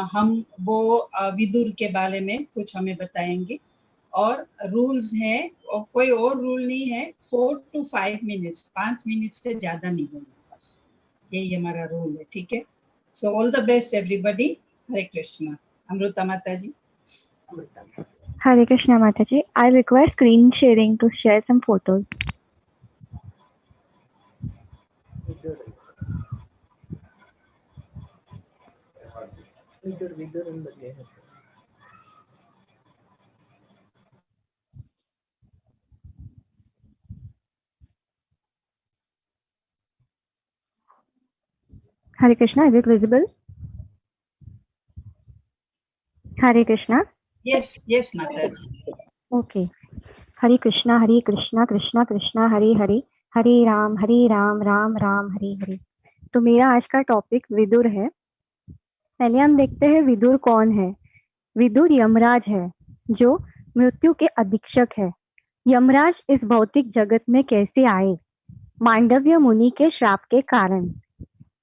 हम वो विदुर के बारे में कुछ हमें बताएंगे। और रूल्स हैं, और कोई और रूल नहीं है, 4 to 5 मिनट्स, 5 मिनट से ज्यादा नहीं बोलना, बस यही हमारा रूल है। ठीक है, so all the best everybody. Hare Krishna. Amrita माता ji. Hare Krishna Mataji. I request screen sharing to share some photos. Hare Krishna, is it visible? Hare Krishna. Yes, yes माता जी। Okay. Hare Krishna, Krishna Krishna, Hare Hare, Hare Ram, Ram Ram, Hare Hare. तो मेरा आज का topic Vidur है। पहले हम देखते हैं विदुर कौन है। विदुर यमराज है, जो मृत्यु के अधीक्षक है। यमराज इस भौतिक जगत में कैसे आए? मांडव्य मुनि के श्राप के कारण।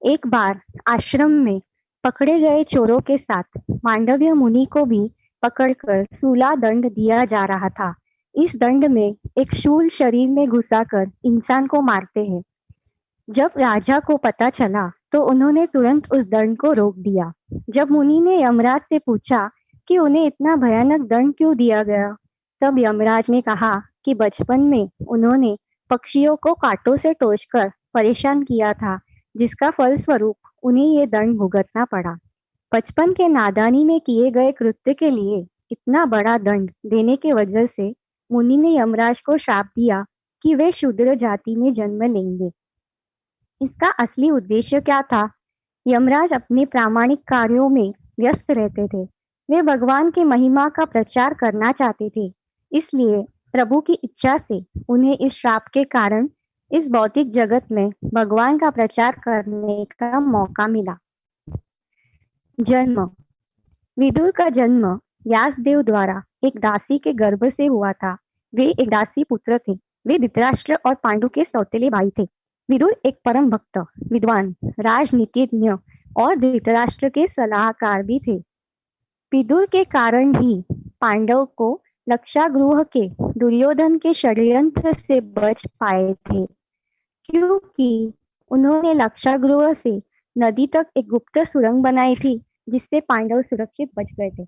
एक बार आश्रम में पकड़े गए चोरों के साथ मांडव्य मुनि को भी पकड़कर सूला दंड दिया जा रहा था। इस दंड में एक शूल शरीर में घुसाकर इंसान को मारते हैं। जब राजा को पता चला तो उन्होंने तुरंत उस दंड को रोक दिया। जब मुनि ने यमराज से पूछा कि उन्हें इतना भयानक दंड क्यों दिया गया, तब यमराज ने कहा कि बचपन में उन्होंने पक्षियों को कांटों से टोचकर परेशान किया था, जिसका फलस्वरूप उन्हें ये दंड भुगतना पड़ा। बचपन के नादानी में किए गए कृत्य के लिए इतना बड़ा दंड देने की वजह से मुनि ने यमराज को श्राप दिया कि वे शूद्र जाति में जन्म लेंगे। इसका असली उद्देश्य क्या था? यमराज अपने प्रामाणिक कार्यों में व्यस्त रहते थे। वे भगवान की महिमा का प्रचार करना चाहते थे, इसलिए प्रभु की इच्छा से उन्हें इस श्राप के कारण इस भौतिक जगत में भगवान का प्रचार करने का मौका मिला। जन्म। विदुर का जन्म व्यासदेव द्वारा एक दासी के गर्भ से हुआ था। वे एक दासी पुत्र थे। वे धृतराष्ट्र और पांडु के सौतेले भाई थे। विदुर एक परम भक्त, विद्वान, राजनीतिज्ञ और धृतराष्ट्र के सलाहकार भी थे। विदुर के कारण ही पांडव को लक्षागृह के दुर्योधन के षड्यंत्र से बच पाए थे, क्योंकि उन्होंने लक्षागृह से नदी तक एक गुप्त सुरंग बनाई थी, जिससे पांडव सुरक्षित बच गए थे।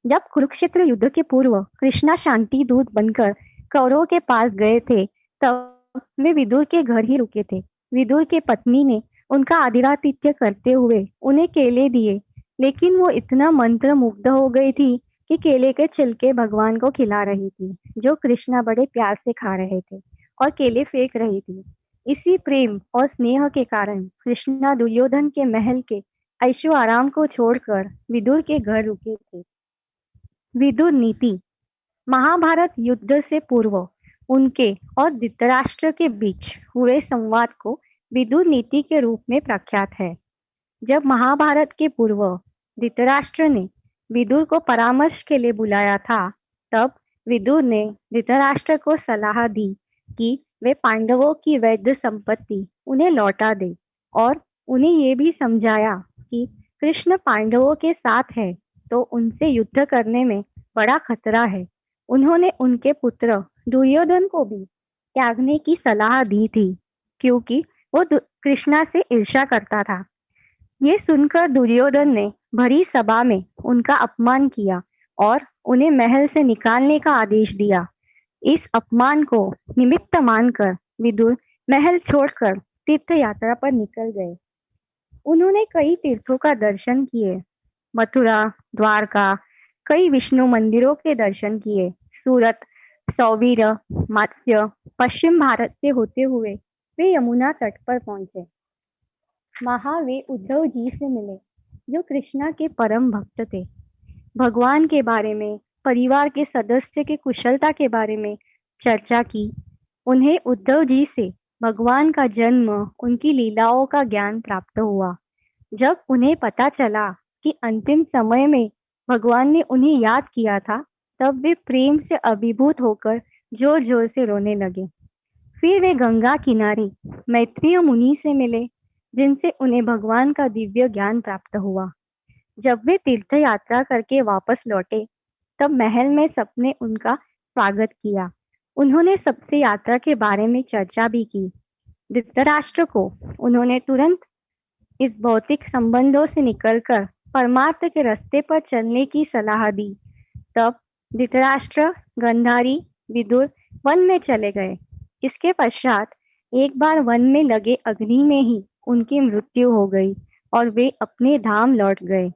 जब कुरुक्षेत्र युद्ध के पूर्व कृष्णा शांति दूत बनकर कौरवों के पास गए थे, तब वे विदुर के घर ही रुके थे। विदुर के पत्नी ने उनका आदरातिथ्य करते हुए उन्हें केले दिए, लेकिन वो इतना मंत्र मुग्ध हो गई थी कि केले के छिलके भगवान को खिला रही थी, जो कृष्णा बड़े प्यार से खा रहे थे, और केले फेंक रही थी। इसी प्रेम और स्नेह के कारण कृष्णा दुर्योधन के महल के ऐशो आराम को छोड़कर विदुर के घर रुके थे। विदुर नीति। महाभारत युद्ध से पूर्व उनके और धृतराष्ट्र के बीच हुए संवाद को विदुर नीति के रूप में प्रख्यात है। जब महाभारत के पूर्व धृतराष्ट्र ने विदुर को परामर्श के लिए बुलाया था, तब विदुर ने धृतराष्ट्र को सलाह दी कि वे पांडवों की वैध संपत्ति उन्हें लौटा दे, और उन्हें ये भी समझाया कि कृष्ण पांडवों के साथ है तो उनसे युद्ध करने में बड़ा खतरा है। उन्होंने उनके पुत्र दुर्योधन को भी त्यागने की सलाह दी थी, क्योंकि वो कृष्णा से ईर्ष्या करता था। ये सुनकर दुर्योधन ने भरी सभा में उनका अपमान किया और उन्हें महल से निकालने का आदेश दिया। इस अपमान को निमित्त मानकर विदुर महल छोड़कर तीर्थ यात्रा पर निकल गए। उन्होंने कई तीर्थों का दर्शन किए, मथुरा, द्वारका, कई विष्णु मंदिरों के दर्शन किए। सूरत, सौवीर, मत्स्य, पश्चिम भारत से होते हुए वे यमुना तट पर पहुंचे। वहां वे उद्धव जी से मिले, जो कृष्णा के परम भक्त थे। भगवान के बारे में, परिवार के सदस्य के कुशलता के बारे में चर्चा की। उन्हें उद्धव जी से भगवान का जन्म, उनकी लीलाओं का ज्ञान प्राप्त हुआ। जब उन्हें पता चला कि अंतिम समय में भगवान ने उन्हें याद किया था, तब वे प्रेम से अभिभूत होकर जोर जोर से रोने लगे। फिर वे गंगा किनारे मैत्रेय मुनि से मिले, जिनसे उन्हें भगवान का दिव्य ज्ञान प्राप्त हुआ। जब वे तीर्थ यात्रा करके वापस लौटे तब महल में सबने उनका स्वागत किया। उन्होंने सबसे यात्रा के बारे में चर्चा भी की। धृतराष्ट्र को उन्होंने तुरंत इस भौतिक संबंधों से निकलकर परमार्थ के रास्ते पर चलने की सलाह दी। तब धृतराष्ट्र, गांधारी, विदुर वन में चले गए। इसके पश्चात एक बार वन में लगे अग्नि में ही उनकी मृत्यु हो गई और वे अपने धाम लौट गए।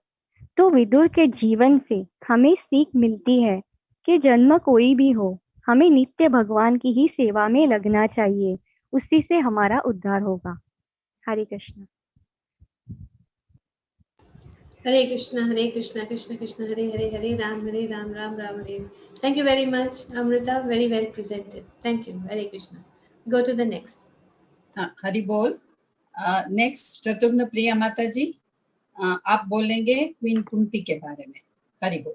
तो विदुर के जीवन से हमें सीख मिलती है कि जन्म कोई भी हो, हमें नित्य भगवान की ही सेवा में लगना चाहिए, उसी से हमारा उद्धार होगा। Hare Krishna. Hare Krishna Krishna Krishna Hare Hare, Hare Ram Ram Ram Hare. Thank you very much Amrita, very well presented. Thank you. Hare Krishna. Go to the next. हाँ, हरि बोल। नेक्स्ट चतुर्न प्रिया माता जी, आप बोलेंगे क्वीन कुंती के बारे में। हरि बोल।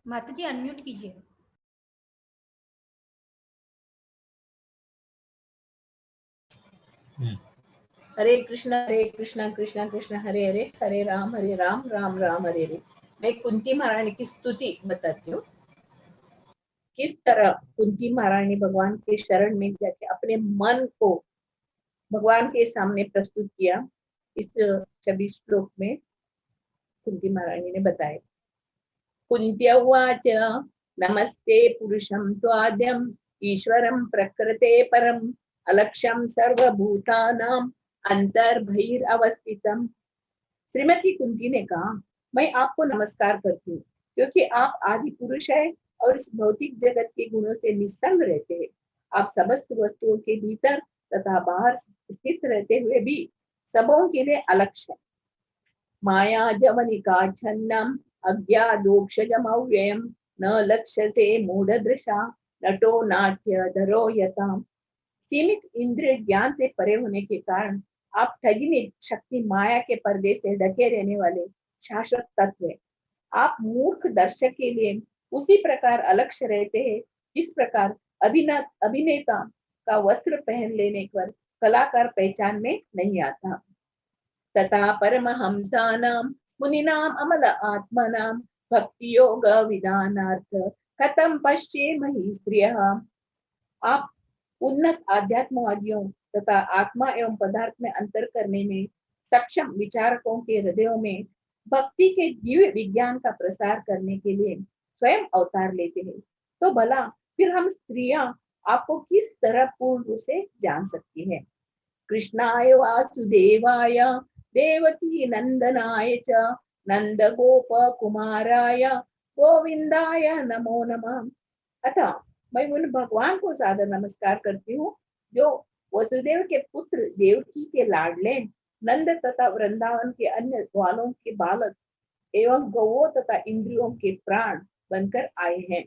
माता जी अनम्यूट कीजिए। हरे कृष्णा कृष्ण कृष्ण हरे हरे, हरे राम राम राम हरे हरे। मैं कुंती महारानी की स्तुति बताती हूँ। किस तरह कुंती महारानी भगवान के शरण में जाके अपने मन को भगवान के सामने प्रस्तुत किया, इस 26 श्लोक में कुंती महारानी ने बताया। कुंत्या उवाच नमस्ते पुरुषं त्वाद्यं ईश्वरं प्रकृते परम अलक्ष्यं सर्वभूतानां अंतर्बहिर्अवस्थितम्। श्रीमती कुंती ने कहा, मैं आपको नमस्कार करती हूँ क्योंकि आप आदि पुरुष है और इस भौतिक जगत के गुणों से निस्संग रहते हैं। आप समस्त वस्तुओं के भीतर तथा बाहर स्थित रहते हुए भी सबों के लिए अलक्ष्य है। माया जवनिका छन्नम अज्ञादोक्षजमव्ययम् न लक्ष्यसे मूढ़दृशा नटो नाट्य धरो यताम। सीमित इंद्रिय ज्ञान से परे होने के कारण आप ठगिनी शक्ति माया के पर्दे से ढके रहने वाले शाश्वत तत्व है। आप मूर्ख दर्शक के लिए उसी प्रकार अलक्ष्य रहते हैं जिस प्रकार अभिनेता का वस्त्र पहन लेने पर कलाकार पहचान में नहीं आता। तथा परमहंसानां मुनीनां अमल आत्मनां भक्ति योग विधानार्थ कथम पश्येमहि स्त्रियः। आप उन्नत आध्यात्मवादियों तथा आत्मा एवं पदार्थ में अंतर करने में सक्षम विचारकों के हृदयों में भक्ति के दिव्य विज्ञान का प्रसार करने के लिए स्वयं अवतार लेते हैं, तो भला फिर हम स्त्रियां आपको किस तरह पूर्ण रूप से जान सकती है। कृष्णाय वासुदेवाय देवकी नंदनाय च नंद गोप कुमाराय गोविंदाय नमो नमः। अतः मैं उन भगवान को सादर नमस्कार करती हूँ जो वसुदेव के पुत्र देवकी के लाडले, नंद तथा वृंदावन के अन्य ग्वालों के बालक एवं गौओं तथा इंद्रियों के प्राण बनकर आए हैं।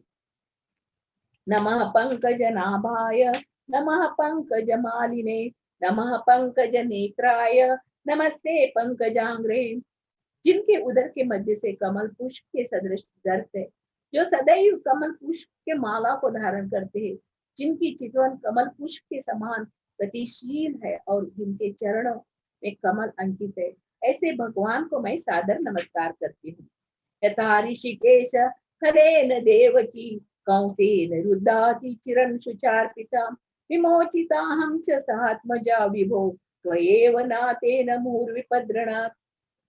नमः पंकजनाभाय नमः पंकजमालिने नमः पंकजनेत्राय नमस्ते पंकजांग्रे। जिनके उदर के मध्य से कमल पुष्प के सदृश दर्प है, जो सदैव कमल पुष्प के माला को धारण करते हैं, जिनकी चितवन कमल पुष्प के समान गतिशील है और जिनके चरणों में कमल अंकित है, ऐसे भगवान को मैं सादर नमस्कार करती हूँ। यथा ऋषिकेश हरेन देवकी कंसेन रुद्धाति चिरं शुचार्पिता विमोचिताहं च सहात्मजा विभो त्वयेव नातेन मुहुर्विपद्रणात्।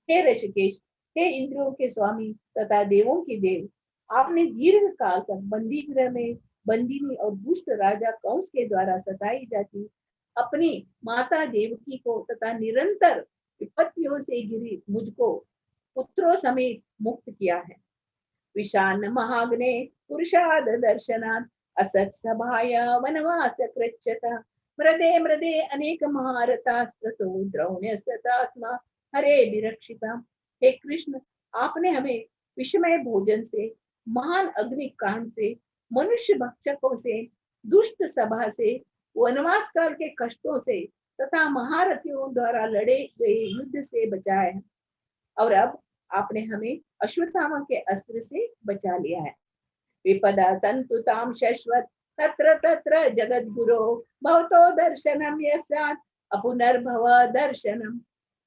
हे ऋषिकेश, हे इंद्रियों के स्वामी तथा देवों के देव, आपने दीर्घ काल तक बंदी गृह में बंदिनी और दुष्ट राजा कंस के द्वारा सताई जाती अपनी माता देवकी को तथा निरंतर विपत्तियों से घिरी मुझको पुत्रों समेत मुक्त किया है। विशान महाग्ने पुरुषाद दर्शनात् असत सभाया वनवास कृच्छता मृदे मृदे अनेक महारथास्ततो द्रौण्यस्ततास्मा हरे विरक्षिता। हे कृष्ण, आपने हमें विषमय भोजन से, महान अग्निकांड से, मनुष्य भक्षकों से, दुष्ट सभा से, वनवास काल के कष्टों से तथा महारथियों द्वारा लड़े गए युद्ध से बचाया है, और अब आपने हमें अश्वत्थामा के अस्त्र से बचा लिया है। विपदा संतुताम शश्वत तत्र तत्र जगद्गुरो भवतो दर्शनम यस्यात् अपुनर्भव दर्शनम।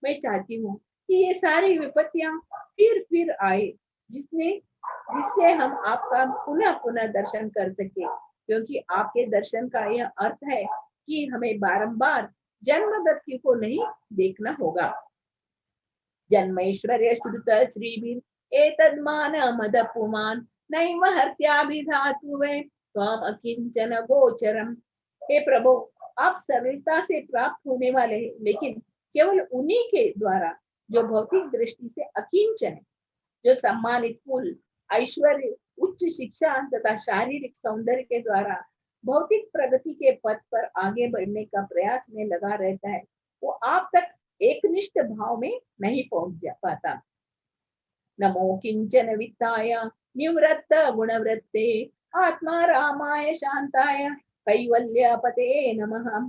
मैं चाहती हूँ कि ये सारी विपत्तियां फिर आए, जिससे हम आपका पुनः पुनः दर्शन कर सके, क्योंकि आपके दर्शन का यह अर्थ है कि हमें बारंबार जन्म मृत्यु को नहीं देखना होगा। जन्मैश्वर्य श्रुत श्रीभिर एतद्मान मदपुमान नैव हत्याभिधातुवे त्वाम अकिंचन गोचरम। हे प्रभु, आप सरलता से प्राप्त होने वाले हैं, लेकिन केवल उन्हीं के द्वारा जो भौतिक दृष्टि से अकिंचन है, जो सम्मानित कुल, ऐश्वर्य, उच्च शिक्षा तथा शारीरिक सौंदर्य के द्वारा भौतिक प्रगति के पथ पर आगे बढ़ने का प्रयास में लगा रहता है, वो आप तक एकनिष्ठ भाव में नहीं पहुंच पाता। नमो किंचन वित्ताय निवृत्त गुणवृत्ते आत्मा रामाय शांताय कैवल्यपते नमः।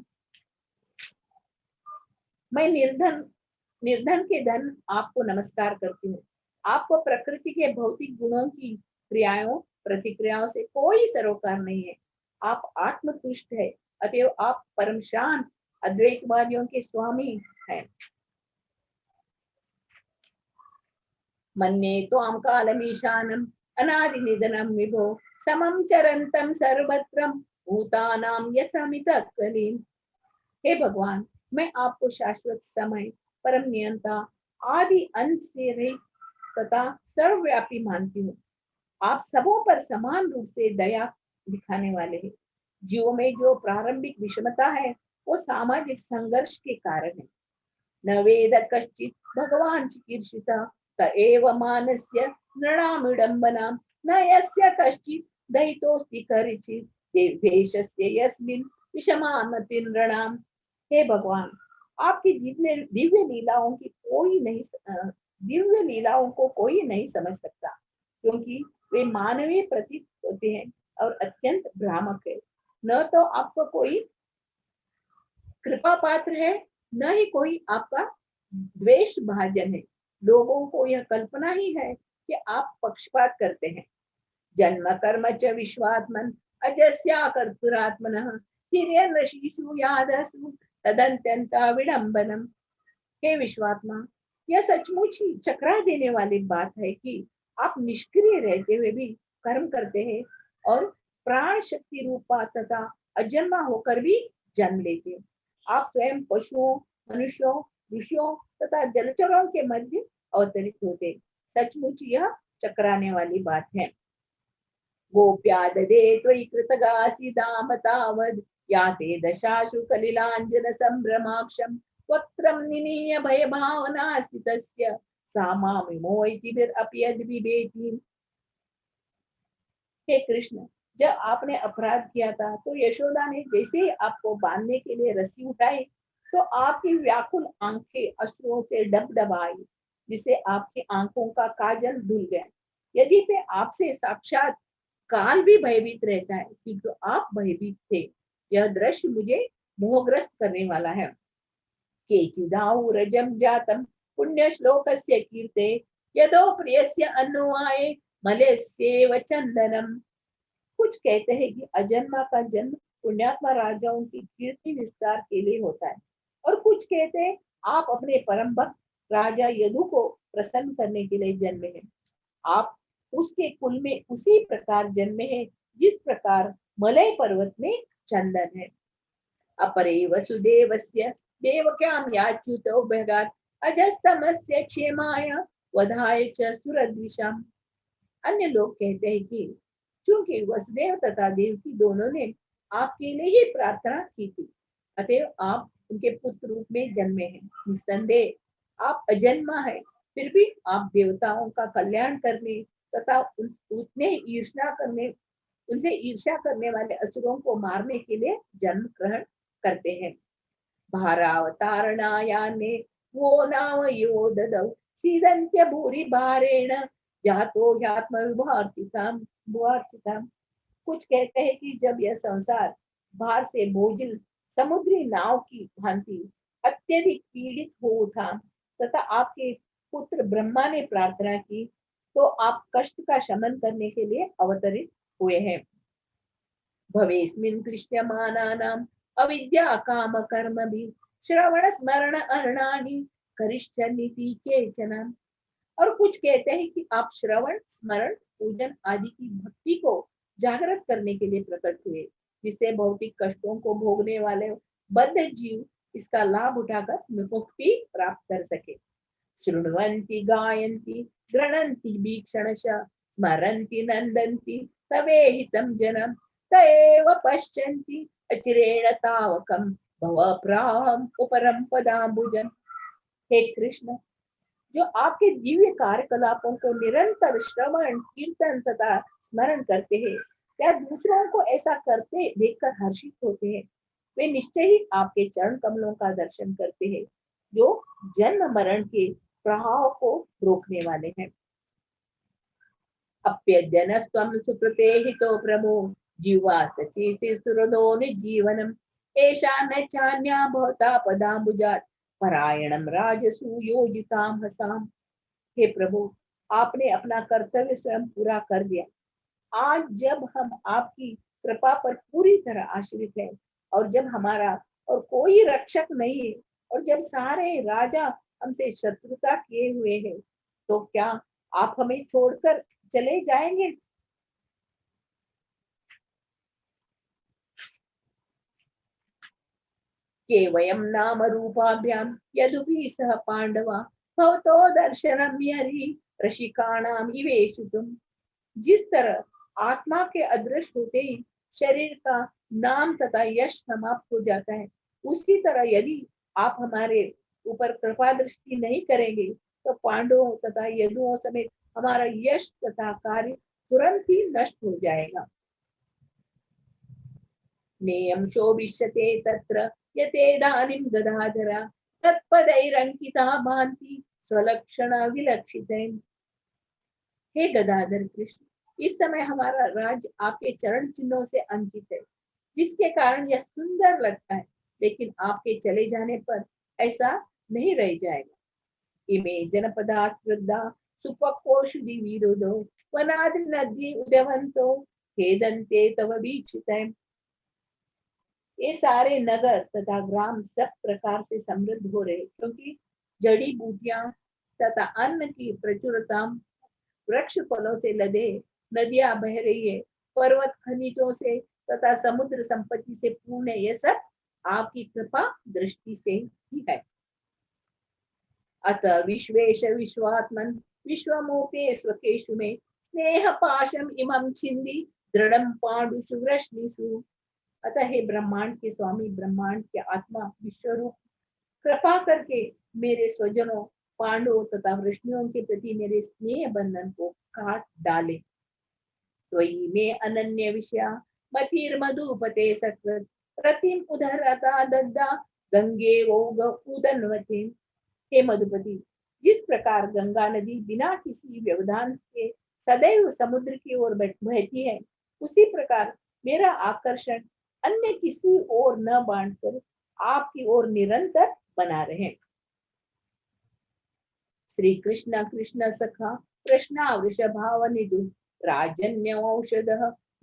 मैं निर्धन के धन आपको नमस्कार करती हूँ। आपको प्रकृति के भौतिक गुणों की क्रियाओं प्रतिक्रियाओं से कोई सरोकार नहीं है। आप आत्मतुष्ट है, अतएव आप परम शांत अद्वैतवादियों के स्वामी हैं। मन्ये त्वां कालमीशानम अनादि निधनम विभो समम चरंतम सर्वत्रम भूतानां यथामित कलीम। हे भगवान, मैं आपको शाश्वत समय, परम नियंता, आदि अंत से रहित तथा सर्वव्यापी मानती हूँ। आप सबों पर समान रूप से दया दिखाने वाले हैं। जीवों में जो प्रारंभिक विषमता है वो सामाजिक संघर्ष के कारण है। न वेद कश्चित भगवान चिकीर्षिता तएव मानस्य नृणामिडम्बनां न यस्य कश्चित दयितोस्ति करिचित् देवेशस्य यस्मिन् विषमामति नृणाम। हे भगवान, आपकी दिव्य लीलाओं को कोई नहीं समझ सकता, क्योंकि वे मानवीय प्रतीत होते हैं और अत्यंत भ्रामक है। न तो आपका कोई कृपा पात्र है, न ही कोई आपका द्वेष भाजन है। लोगों को यह कल्पना ही है कि आप पक्षपात करते हैं। जन्म कर्म च विश्वात्मन अजस्या कर्तुरात्मनः हिरण्यशीषु यादसु तदन्त्यन्ता विडंबनम। हे विश्वात्मा, यह सचमुच ही चकरा देने वाली बात है कि आप निष्क्रिय रहते हुए भी कर्म करते हैं और प्राण शक्ति रूपा तथा अजन्मा होकर भी जन्म लेते हैं। आप स्वयं पशुओं, मनुष्यों, ऋषियों तथा जलचरों के मध्य अवतरित होते। सचमुच यह चकराने वाली बात है। गोप्याददे त्वयि कृतगासीदामतावद् याते दशाशु कलिलाञ्जन संभ्रमाक्षं वक्त्रं निनीय भय भावना स्थितस्य सा मामिमोऽतिभिरपि यद्विभेति। हे कृष्ण, जब आपने अपराध किया था तो यशोदा ने जैसे ही आपको बांधने के लिए रस्सी उठाई तो आपकी व्याकुल आंखें अश्रुओं से डबडबाई, जिससे आपकी आंखों का काजल धुल गया। यदि पे आपसे साक्षात काल भी भयभीत रहता है किंतु आप भयभीत थे। यह दृश्य मुझे मोहग्रस्त करने वाला है। केचिदाहुरजं जातं पुण्य श्लोकस्य कीर्ते यदो प्रियस्य अन्नुआये मलस्येव चंदनम। कुछ कहते हैं कि अजन्मा का जन्म पुण्यात्मा राजाओं की कीर्ति विस्तार के लिए होता है, और कुछ कहते हैं आप अपने परम भक्त राजा यदु को प्रसन्न करने के लिए जन्मे हैं। आप उसके कुल में उसी प्रकार जन्मे हैं जिस प्रकार मलय पर्वत में चंदन है। अपरे वसुदेवस्य देवक्यां याच्युतो भगात् अजस्तमस्य क्षेमाय वधाय च सुरद्विषाम्। अन्य लोग कहते हैं कि चूंकि वसुदेव तथा देवकी दोनों ने आपके लिए ही प्रार्थना की थी, अतएव आप उनके पुत्र रूप में जन्मे हैं। निस्संदेह आप अजन्मा है, फिर भी आप देवताओं का कल्याण करने तथा उनसे ईर्ष्या करने वाले असुरों को मारने के लिए जन्म ग्रहण करते हैं। भारावतारणायाने वो नाम यो ददौ सीदंत्य भूरि भारेण जातो ह्यात्म विभार्थिताम। कुछ कहते हैं कि जब यह संसार भार से बोझिल समुद्री नाव की भांति अत्यधिक पीड़ित हो उठा तथा आपके पुत्र ब्रह्मा ने प्रार्थना की तो आप कष्ट का शमन करने के लिए अवतरित हुए हैं। भवेस्मिन् क्लिश्यमानानां अविद्या काम कर्म भी श्रवण स्मरण अर्णानि करिष्यन्ति केचन। और कुछ कहते हैं कि आप श्रवण स्मरण पूजन आदि की भक्ति को जागृत करने के लिए प्रकट हुए, जिससे भौतिक कष्टों को भोगने वाले बद्ध जीव इसका लाभ उठाकर मुक्ति प्राप्त कर सके। शृण्वन्ति गायन्ति गृह्णन्ति वीक्षणश स्मरन्ति नन्दन्ति तवेहितं जनम तएव पश्यन्ति अचिरेण तावकं भवप्राहम् उपरं पदाम्बुजम्। हे कृष्ण, जो आपके दिव्य कार्यकलापों को निरंतर श्रवण कीर्तन तथा स्मरण करते हैं या दूसरों को ऐसा करते देखकर हर्षित होते हैं, वे निश्चय ही आपके चरण कमलों का दर्शन करते हैं, जो जन्म मरण के प्रभाव को रोकने वाले हैं। अप्यजनस्त्वं सुकृते हितो प्रभो जीवा सचि सुरदो निजीवनम् एषा न चान्या भवता पदाम्बुजात् परायणम राजसु योजिताम हसाम। हे प्रभु, आपने अपना कर्तव्य स्वयं पूरा कर दिया। आज जब हम आपकी कृपा पर पूरी तरह आश्रित हैं और जब हमारा और कोई रक्षक नहीं है और जब सारे राजा हमसे शत्रुता किए हुए हैं, तो क्या आप हमें छोड़कर चले जाएंगे? केवयं नाम रूपाभ्यां यदुपि सह पांडवा भवतो दर्शनम यरि रसिकाणाम इवेशुतुम। जिस तरह आत्मा के अदृश्य होते ही शरीर का नाम तथा यश समाप्त हो जाता है, उसी तरह यदि आप हमारे ऊपर कृपा दृष्टि नहीं करेंगे तो पांडवों तथा यदुओं समेत हमारा यश तथा कार्य तुरंत ही नष्ट हो जाएगा। नेयं शोभिष्यते तत्र यतेदानीं गदाधरा तत्पदैरंकिता भान्ति स्वलक्षण विलक्षितैः। हे गदाधर कृष्ण, इस समय हमारा राज्य आपके चरण चिन्हों से अंकित है, जिसके कारण यह सुंदर लगता है, लेकिन आपके चले जाने पर ऐसा नहीं रह जाएगा। इमे जनपदा स्पर्धा सुपकोशुदि विरोधो वनाद्रि नदी उदवंतो खेदन्ते तव वीक्षितैः। ये सारे नगर तथा ग्राम सब प्रकार से समृद्ध हो रहे, क्योंकि जड़ी बूटियां तथा अन्न की प्रचुरता, वृक्ष फलों से लदे नदियां बह रही है, पर्वत खनिजों से तथा समुद्र संपत्ति से पूर्ण है। यह सब आपकी कृपा दृष्टि से ही है। अतः विश्वेश विश्वात्मन विश्वमोपे स्वकेशु में स्नेह पाशम इमं छिंदी दृढ़म पांडुषु वृष्णिषु। अतः हे ब्रह्मांड के स्वामी, ब्रह्मांड के आत्मा विश्वरूप, कृपा करके मेरे स्वजनों पांडवों तथा वृष्णियों के प्रति मेरे स्नेह बंधन को काट डाले। त्वयि में अनन्य विषया मतिर मधुपते सकृत रतिम उदरता दद्दा गंगे वोग उदन्वते। हे मधुपति, जिस प्रकार गंगा नदी बिना किसी व्यवधान के सदैव समुद्र की ओर बहती है, उसी प्रकार मेरा आकर्षण अन्य किसी ओर न बांटकर आपकी ओर निरंतर बना रहे। श्री कृष्ण कृष्ण सखा कृष्णा वृषभाव निधु राजन्य औषध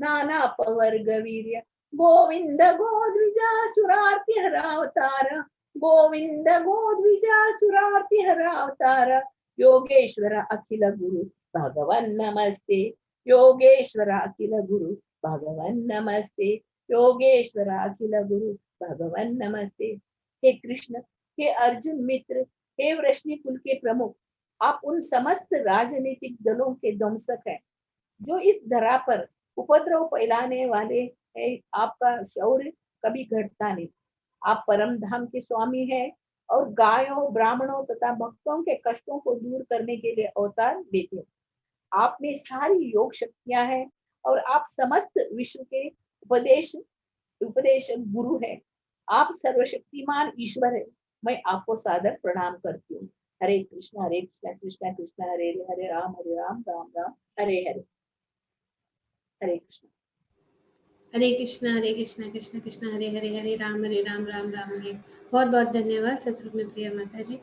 नाना पवर्ग वीर्य गोविंद गोद्विजा सुरार्ति हरावतार गोविंद गोद्विजा सुरार्ति हरावतार योगेश्वर अखिल गुरु भगवन् नमस्ते योगेश्वर अखिल गुरु भगवन् नमस्ते योगेश्वर अखिल गुरु भगवन् नमस्ते। हे कृष्ण, हे अर्जुन मित्र, हे वृष्णि कुल के प्रमुख, आप उन समस्त राजनीतिक दलों के ध्वंसक हैं जो इस धरा पर उपद्रव फैलाने वाले हैं। आपका शौर्य कभी घटता नहीं। आप परम धाम के स्वामी हैं और गायों ब्राह्मणों तथा भक्तों के कष्टों को दूर करने के लिए अवतार लेते हैं। आप में सारी योग शक्तियां हैं और आप समस्त विश्व के उपदेश गुरु है। आप सर्वशक्तिमान ईश्वर है। मैं आपको सादर प्रणाम करती हूँ। हरे कृष्णा कृष्णा कृष्णा हरे हरे राम राम राम हरे हरे। हरे कृष्ण। हरे कृष्णा कृष्ण कृष्ण हरे हरे हरे राम राम राम हरे। बहुत बहुत धन्यवाद सतरूप में प्रिया माता जी।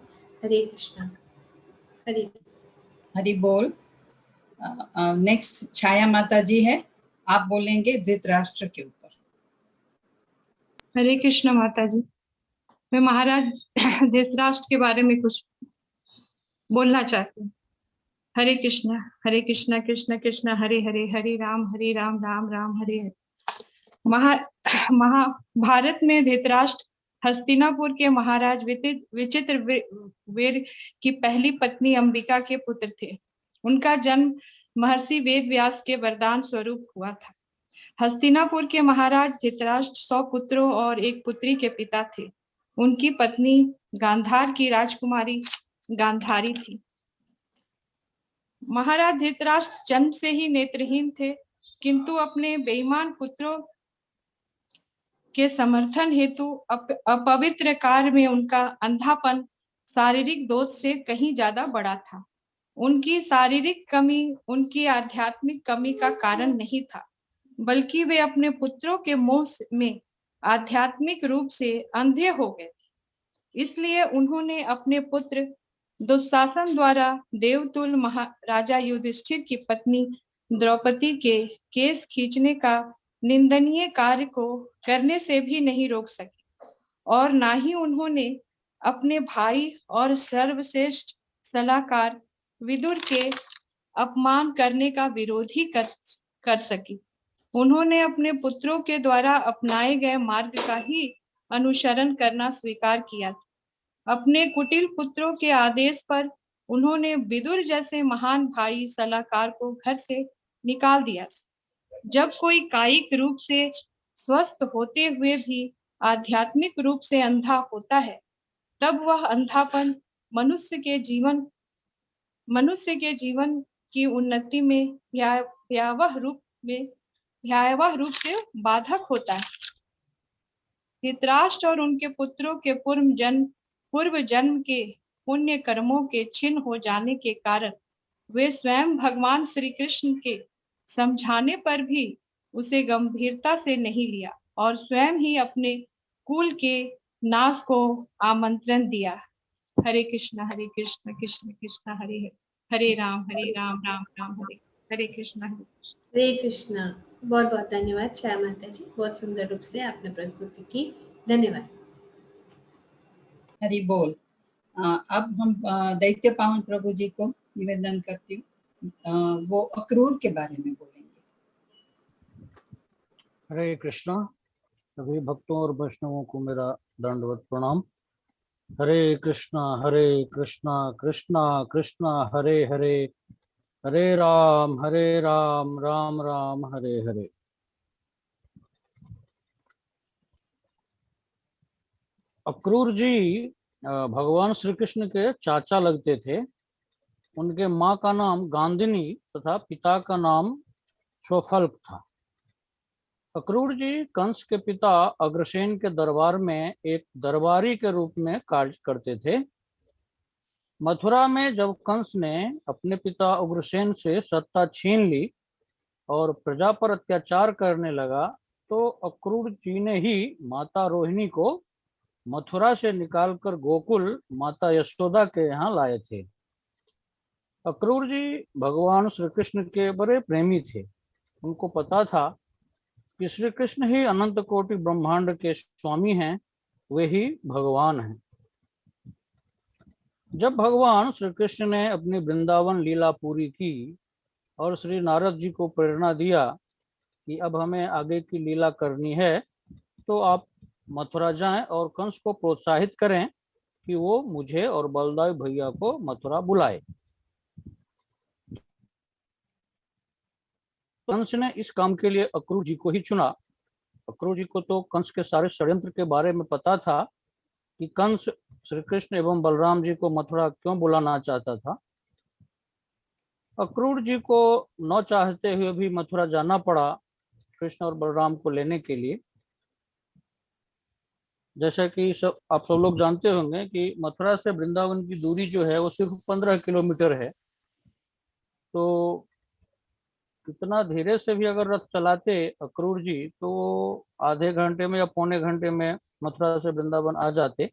हरे कृष्णा। हरे हरि बोल। नेक्स्ट छाया माता जी है, आप बोलेंगे धृतराष्ट्र के ऊपर। हरे कृष्ण माता जी। मैं महाराज धृतराष्ट्र के बारे में कुछ बोलना चाहती हूँ। हरे कृष्णा कृष्ण कृष्ण हरे हरे, हरे राम राम राम हरे हरे। महाभारत में धृतराष्ट्र हस्तिनापुर के महाराज विचित्र वीर की पहली पत्नी अंबिका के पुत्र थे। उनका जन्म महर्षि वेद व्यास के वरदान स्वरूप हुआ था। हस्तिनापुर के महाराज धृतराष्ट्र 100 पुत्रों और एक पुत्री के पिता थे। उनकी पत्नी गांधार की राजकुमारी गांधारी थी। महाराज धृतराष्ट्र जन्म से ही नेत्रहीन थे, किंतु अपने बेईमान पुत्रों के समर्थन हेतु अपवित्र कार्य में उनका अंधापन शारीरिक दोष से कहीं ज्यादा बड़ा था। उनकी शारीरिक कमी उनकी आध्यात्मिक कमी का कारण नहीं था, बल्कि वे अपने पुत्रों के मोह में आध्यात्मिक रूप से अंधे हो गए थे। इसलिए उन्होंने अपने पुत्र दुशासन द्वारा देवतुल्य महाराजा युधिष्ठिर की पत्नी द्रौपदी के केस खींचने का निंदनीय कार्य को करने से भी नहीं रोक सके, और ना ही उन्होंने अपने भाई और सर्वश्रेष्ठ सलाहकार विदुर के अपमान करने का विरोध ही कर सकी। उन्होंने अपने पुत्रों के द्वारा अपनाए गए मार्ग का ही अनुसरण करना स्वीकार किया। अपने कुटिल पुत्रों के आदेश पर उन्होंने विदुर जैसे महान भाई सलाहकार को घर से निकाल दिया। जब कोई कायिक रूप से स्वस्थ होते हुए भी आध्यात्मिक रूप से अंधा होता है, तब वह अंधापन मनुष्य के जीवन की उन्नति में भयावह रूप से बाधक होता है। धृतराष्ट्र और उनके पुत्रों के पूर्व जन्म के पुण्य कर्मों के क्षीण हो जाने के कारण वे स्वयं भगवान श्री कृष्ण के समझाने पर भी उसे गंभीरता से नहीं लिया और स्वयं ही अपने कुल के नाश को आमंत्रण दिया। हरे कृष्ण कृष्ण कृष्ण हरे हरे, हरे राम राम राम हरे हरे कृष्ण हरे कृष्णा। बहुत बहुत धन्यवाद छाया माता जी, बहुत सुंदर रूप से आपने प्रस्तुति की। धन्यवाद। हरि बोल। अब हम दैत्य पावन प्रभु जी को निवेदन करती हूँ, वो अक्रूर के बारे में बोलेंगे। हरे कृष्णा। सभी भक्तों और वैष्णवों को मेरा दंडवत प्रणाम। हरे कृष्णा कृष्णा कृष्णा हरे हरे, हरे राम राम राम हरे हरे। अक्रूर जी भगवान श्री कृष्ण के चाचा लगते थे। उनके माँ का नाम गांधिनी तथा पिता का नाम स्वफल्क था। अक्रूर जी कंस के पिता अग्रसेन के दरबार में एक दरबारी के रूप में कार्य करते थे। मथुरा में जब कंस ने अपने पिता उग्रसेन से सत्ता छीन ली और प्रजा पर अत्याचार करने लगा, तो अक्रूर जी ने ही माता रोहिणी को मथुरा से निकालकर गोकुल माता यशोदा के यहाँ लाए थे। अक्रूर जी भगवान श्री कृष्ण के बड़े प्रेमी थे। उनको पता था कि श्री कृष्ण ही अनंत कोटि ब्रह्मांड के स्वामी हैं, वे ही भगवान हैं। जब भगवान श्री कृष्ण ने अपनी वृंदावन लीला पूरी की और श्री नारद जी को प्रेरणा दिया कि अब हमें आगे की लीला करनी है, तो आप मथुरा जाएं और कंस को प्रोत्साहित करें कि वो मुझे और बलदाव भैया को मथुरा बुलाए। कंस ने इस काम के लिए अक्रूर जी को ही चुना। अक्रूर जी को तो कंस के सारे षड्यंत्र के बारे में पता था कि कंस श्री कृष्ण एवं बलराम जी को मथुरा क्यों बुलाना चाहता था। अक्रूर जी को न चाहते हुए भी मथुरा जाना पड़ा कृष्ण और बलराम को लेने के लिए। जैसा कि आप सब लोग जानते होंगे कि मथुरा से वृंदावन की दूरी जो है वो सिर्फ 15 किलोमीटर है। तो कितना धीरे से भी अगर रथ चलाते अक्रूर जी, तो आधे घंटे में या पौने घंटे में मथुरा से वृंदावन आ जाते।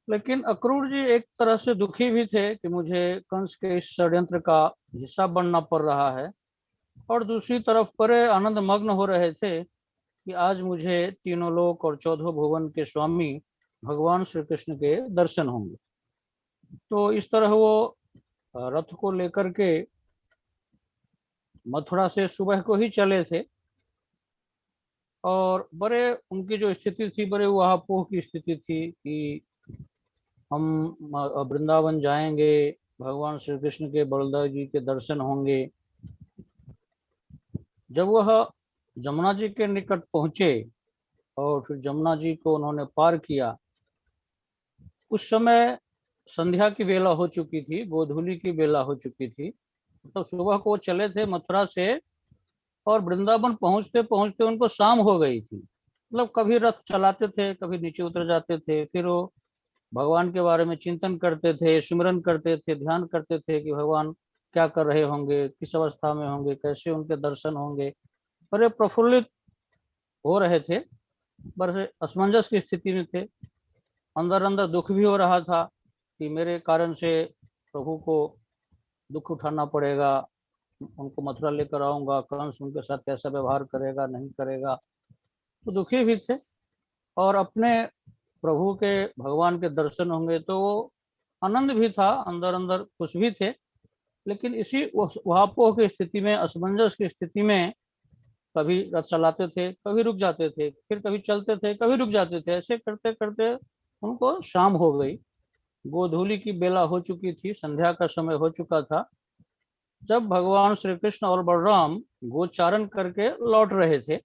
लेकिन अक्रूर जी एक तरह से दुखी भी थे कि मुझे कंस के इस षड्यंत्र का हिस्सा बनना पड़ रहा है, और दूसरी तरफ बड़े आनंद मग्न हो रहे थे कि आज मुझे तीनों लोक और 14 भुवन के स्वामी भगवान श्री कृष्ण के दर्शन होंगे। तो इस तरह वो रथ को लेकर के मथुरा से सुबह को ही चले थे और बड़े उनकी जो स्थिति थी, बड़े उहापोह की स्थिति थी कि हम वृंदावन जाएंगे, भगवान श्री कृष्ण के बलदेव जी के दर्शन होंगे। जब वह जमुना जी के निकट पहुंचे और फिर जमुना जी को उन्होंने पार किया, उस समय संध्या की बेला हो चुकी थी, गोधूली की बेला हो चुकी थी। तो सुबह को चले थे मथुरा से और वृंदावन पहुंचते पहुंचते उनको शाम हो गई थी। मतलब कभी रथ चलाते थे, कभी नीचे उतर जाते थे, फिर वो भगवान के बारे में चिंतन करते थे, स्मरण करते थे, ध्यान करते थे कि भगवान क्या कर रहे होंगे, किस अवस्था में होंगे, कैसे उनके दर्शन होंगे। बड़े प्रफुल्लित हो रहे थे, बड़े असमंजस की स्थिति में थे। अंदर अंदर दुख भी हो रहा था कि मेरे कारण से प्रभु को दुख उठाना पड़ेगा, उनको मथुरा लेकर आऊंगा, कंस उनके साथ कैसा व्यवहार करेगा, नहीं करेगा। तो दुखी भी थे और अपने प्रभु के, भगवान के दर्शन होंगे तो वो आनंद भी था, अंदर अंदर खुश भी थे। लेकिन इसी उहापोह की स्थिति में, असमंजस की स्थिति में कभी रथ चलाते थे, कभी रुक जाते थे, फिर कभी चलते थे, कभी रुक जाते थे। ऐसे करते करते उनको शाम हो गई, गोधूली की बेला हो चुकी थी, संध्या का समय हो चुका था। जब भगवान श्री कृष्ण और बलराम गोचारण करके लौट रहे थे,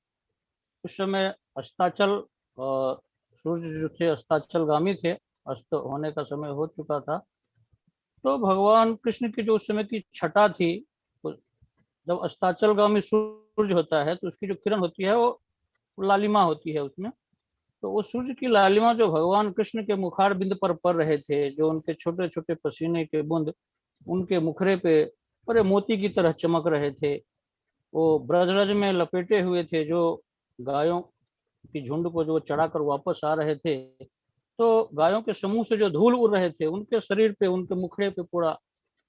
उस समय अस्ताचल सूर्य जो थे अस्ताचलगामी थे, अस्त होने का समय हो चुका था। तो भगवान कृष्ण की जो उस समय की छटा थी, तो जब अस्ताचलगामी सूर्य होता है तो उसकी जो किरण होती है वो लालिमा होती है उसमें। तो उस सूर्य की लालिमा जो भगवान कृष्ण के मुखार बिंद पर पड़ रहे थे, जो उनके छोटे छोटे पसीने के बूंद उनके मुखरे पे बड़े मोती की तरह चमक रहे थे। वो ब्रजरज में लपेटे हुए थे, जो गायों की झुंड को जो चढ़ाकर वापस आ रहे थे, तो गायों के समूह से जो धूल उड़ रहे थे उनके शरीर पे, उनके मुखड़े पे पूरा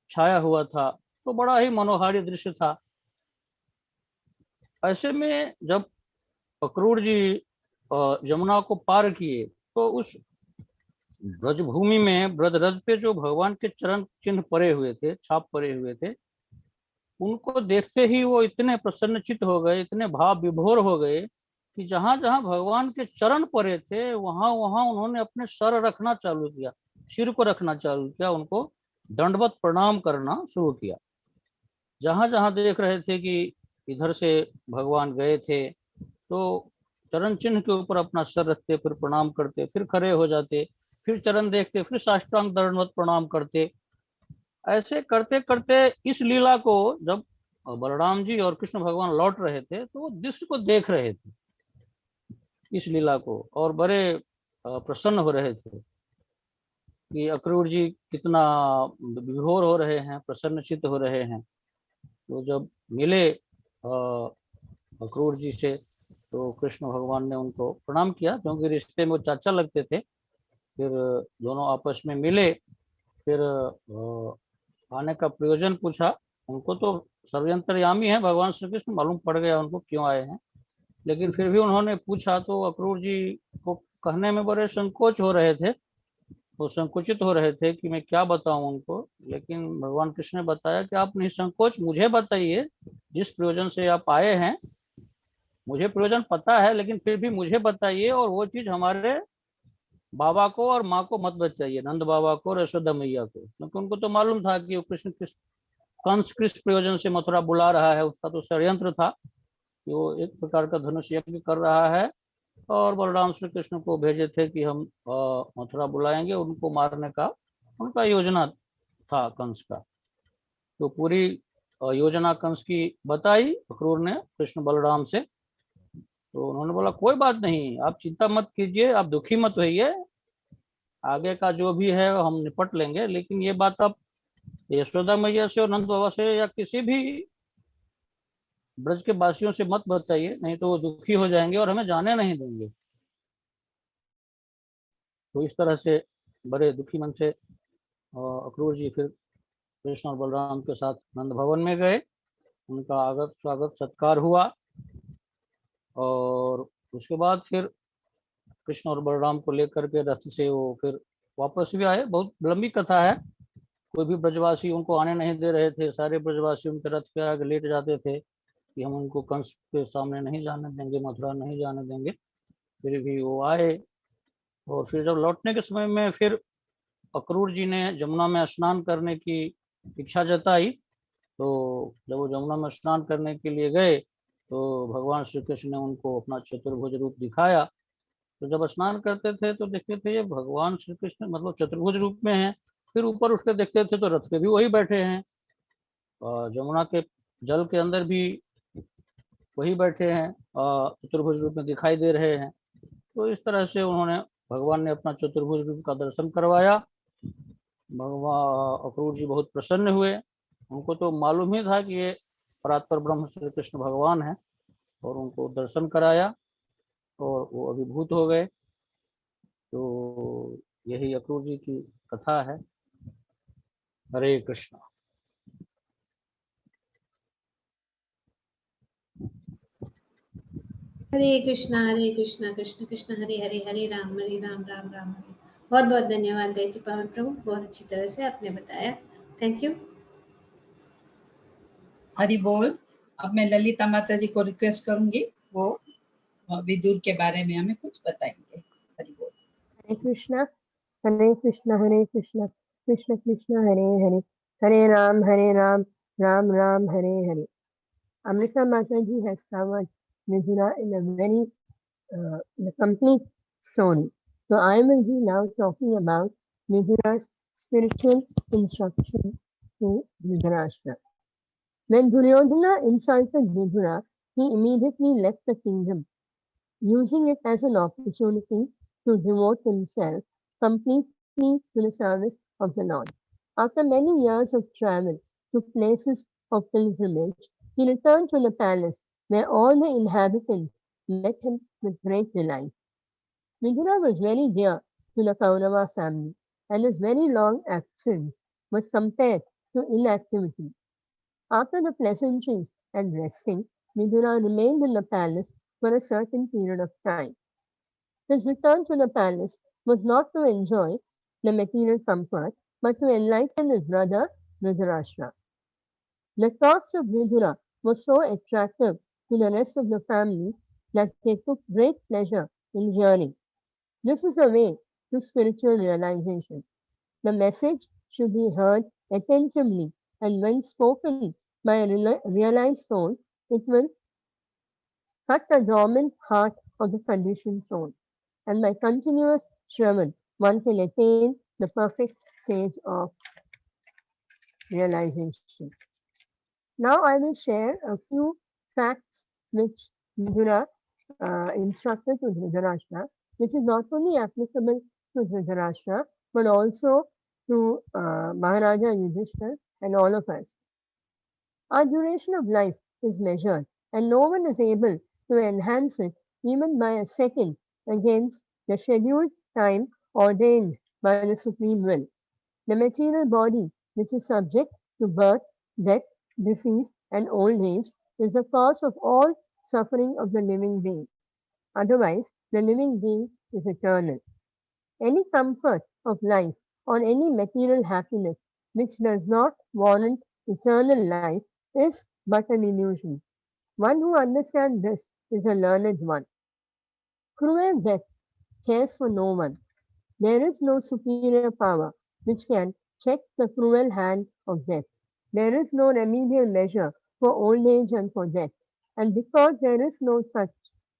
छाया हुआ था। तो बड़ा ही मनोहारी दृश्य था। ऐसे में जब अक्रूर जी यमुना को पार किए तो उस ब्रजभूमि में ब्रजरथ पे जो भगवान के चरण चिन्ह पड़े हुए थे, छाप पड़े हुए थे, उनको देखते ही वो इतने प्रसन्नचित्त हो गए, इतने भाव विभोर हो गए कि जहां जहां भगवान के चरण पड़े थे वहां वहां उन्होंने अपने सर रखना चालू किया, सिर को रखना चालू किया, उनको दंडवत प्रणाम करना शुरू किया। जहां जहां देख रहे थे कि इधर से भगवान गए थे तो चरण चिन्ह के ऊपर अपना सर रखते, फिर प्रणाम करते, फिर खड़े हो जाते, फिर चरण देखते, फिर साष्टांग दंडवत प्रणाम करते। ऐसे करते करते इस लीला को जब बलराम जी और कृष्ण भगवान लौट रहे थे तो वो दृश्य को देख रहे थे, इस लीला को, और बड़े प्रसन्न हो रहे थे कि अक्रूर जी कितना विभोर हो रहे हैं, प्रसन्नचित्त हो रहे हैं। तो जब मिले अक्रूर जी से तो कृष्ण भगवान ने उनको प्रणाम किया, क्योंकि रिश्ते में वो चाचा लगते थे। फिर दोनों आपस में मिले, फिर आने का प्रयोजन पूछा। उनको तो सर्वयंतर्यामी है भगवान श्री कृष्ण, मालूम पड़ गया उनको क्यों आए हैं, लेकिन फिर भी उन्होंने पूछा तो अक्रूर जी को कहने में बड़े संकोच हो रहे थे, वो संकुचित हो रहे थे कि मैं क्या बताऊं उनको। लेकिन भगवान कृष्ण ने बताया कि आप निसंकोच मुझे बताइए, जिस प्रयोजन से आप आए हैं, मुझे प्रयोजन पता है, लेकिन फिर भी मुझे बताइए, और वो चीज हमारे बाबा को और माँ को मत बताइए, नंद बाबा को और यशोदा मैया को, क्योंकि उनको तो मालूम था कि वो कृष्ण कंस किस प्रयोजन से मथुरा बुला रहा है। उसका तो षड्यंत्र था कि वो एक प्रकार का धनुष यज्ञ कर रहा है और बलराम श्री कृष्ण को भेजे थे कि हम मथुरा बुलाएंगे, उनको मारने का उनका योजना था कंस का। तो पूरी योजना कंस की बताई अक्रूर ने कृष्ण बलराम से। तो उन्होंने बोला कोई बात नहीं, आप चिंता मत कीजिए, आप दुखी मत होइए, आगे का जो भी है हम निपट लेंगे, लेकिन ये बात आप यशोदा मैया से और नंद बाबा से या किसी भी ब्रज के वासियों से मत बताइए, नहीं तो वो दुखी हो जाएंगे और हमें जाने नहीं देंगे। तो इस तरह से बड़े दुखी मन से अक्रूर जी फिर कृष्ण और बलराम के साथ नंद भवन में गए। उनका आगत स्वागत सत्कार हुआ और उसके बाद फिर कृष्ण और बलराम को लेकर के रथ से वो फिर वापस भी आए। बहुत लंबी कथा है। कोई भी ब्रजवासी उनको आने नहीं दे रहे थे, सारे ब्रजवासी उनके रथ के आगे लेट जाते थे कि हम उनको कंस के सामने नहीं जाने देंगे, मथुरा नहीं जाने देंगे। फिर भी वो आए। और फिर जब लौटने के समय में फिर अक्रूर जी ने जमुना में स्नान करने की इच्छा जताई। तो जब वो जमुना में स्नान करने के लिए गए तो भगवान श्री कृष्ण ने उनको अपना चतुर्भुज रूप दिखाया। तो जब स्नान करते थे तो देखते थे ये भगवान श्री कृष्ण मतलब चतुर्भुज रूप में है। फिर ऊपर उठ के देखते थे तो रथ पे भी वही बैठे हैं, और जमुना के जल के अंदर भी वही बैठे हैं, चतुर्भुज रूप में दिखाई दे रहे हैं। तो इस तरह से उन्होंने भगवान ने अपना चतुर्भुज रूप का दर्शन करवाया। भगवान अक्रूर जी बहुत प्रसन्न हुए। उनको तो मालूम ही था कि ये परात्पर ब्रह्म श्री कृष्ण भगवान है, और उनको दर्शन कराया और वो अभिभूत हो गए। तो यही अक्रूर जी की कथा है। हरे कृष्ण। हरे कृष्णा कृष्ण कृष्ण हरे हरे, हरे राम राम राम हरे। बहुत बहुत धन्यवाद दैत्य पावन प्रभु, बहुत अच्छी तरह से आपने बताया। Thank you. हरि बोल। अब मैं ललिता माता जी को रिक्वेस्ट करूंगी, वो विदुर के बारे में हमें कुछ बताएंगे। हरि बोल। हरे कृष्णा हरे कृष्णा हरे Krishna Krishna Krishna Hare Hare, Hare Ram Ram Ram Hare Hare. Amrita Mataji has covered Mithuna in a very complete story. So I will be now talking about Mithuna's spiritual instruction to Dhritarashtra. When Duryodhana insulted Mithuna, he immediately left the kingdom, using it as an opportunity to devote himself completely to the service of the Lord. After many years of travel to places of pilgrimage, he returned to the palace where all the inhabitants met him with great delight. Mithuna was very dear to the Kaurava family, and his very long absence was compared to inactivity. After the pleasantries and resting, Mithuna remained in the palace for a certain period of time. His return to the palace was not to enjoy the material comfort, but to enlighten his brother Dhritarashtra. The thoughts of Vidura were so attractive to the rest of the family that they took great pleasure in hearing. This is the way to spiritual realization. The message should be heard attentively, and when spoken by a realized soul, it will cut the dormant heart of the conditioned soul. And by continuous Shravan, one can attain the perfect stage of realization. Now I will share a few facts which Vidura instructed to Dhritarashtra, which is not only applicable to Dhritarashtra, but also to Maharaja Yudhishthir and all of us. Our duration of life is measured, and no one is able to enhance it even by a second against the scheduled time ordained by the Supreme Will. The material body, which is subject to birth, death, disease, and old age, is the cause of all suffering of the living being. Otherwise, the living being is eternal. Any comfort of life or any material happiness which does not warrant eternal life is but an illusion. One who understands this is a learned one. Cruel death cares for no one. There is no superior power which can check the cruel hand of death. There is no remedial measure for old age and for death. And because there is no such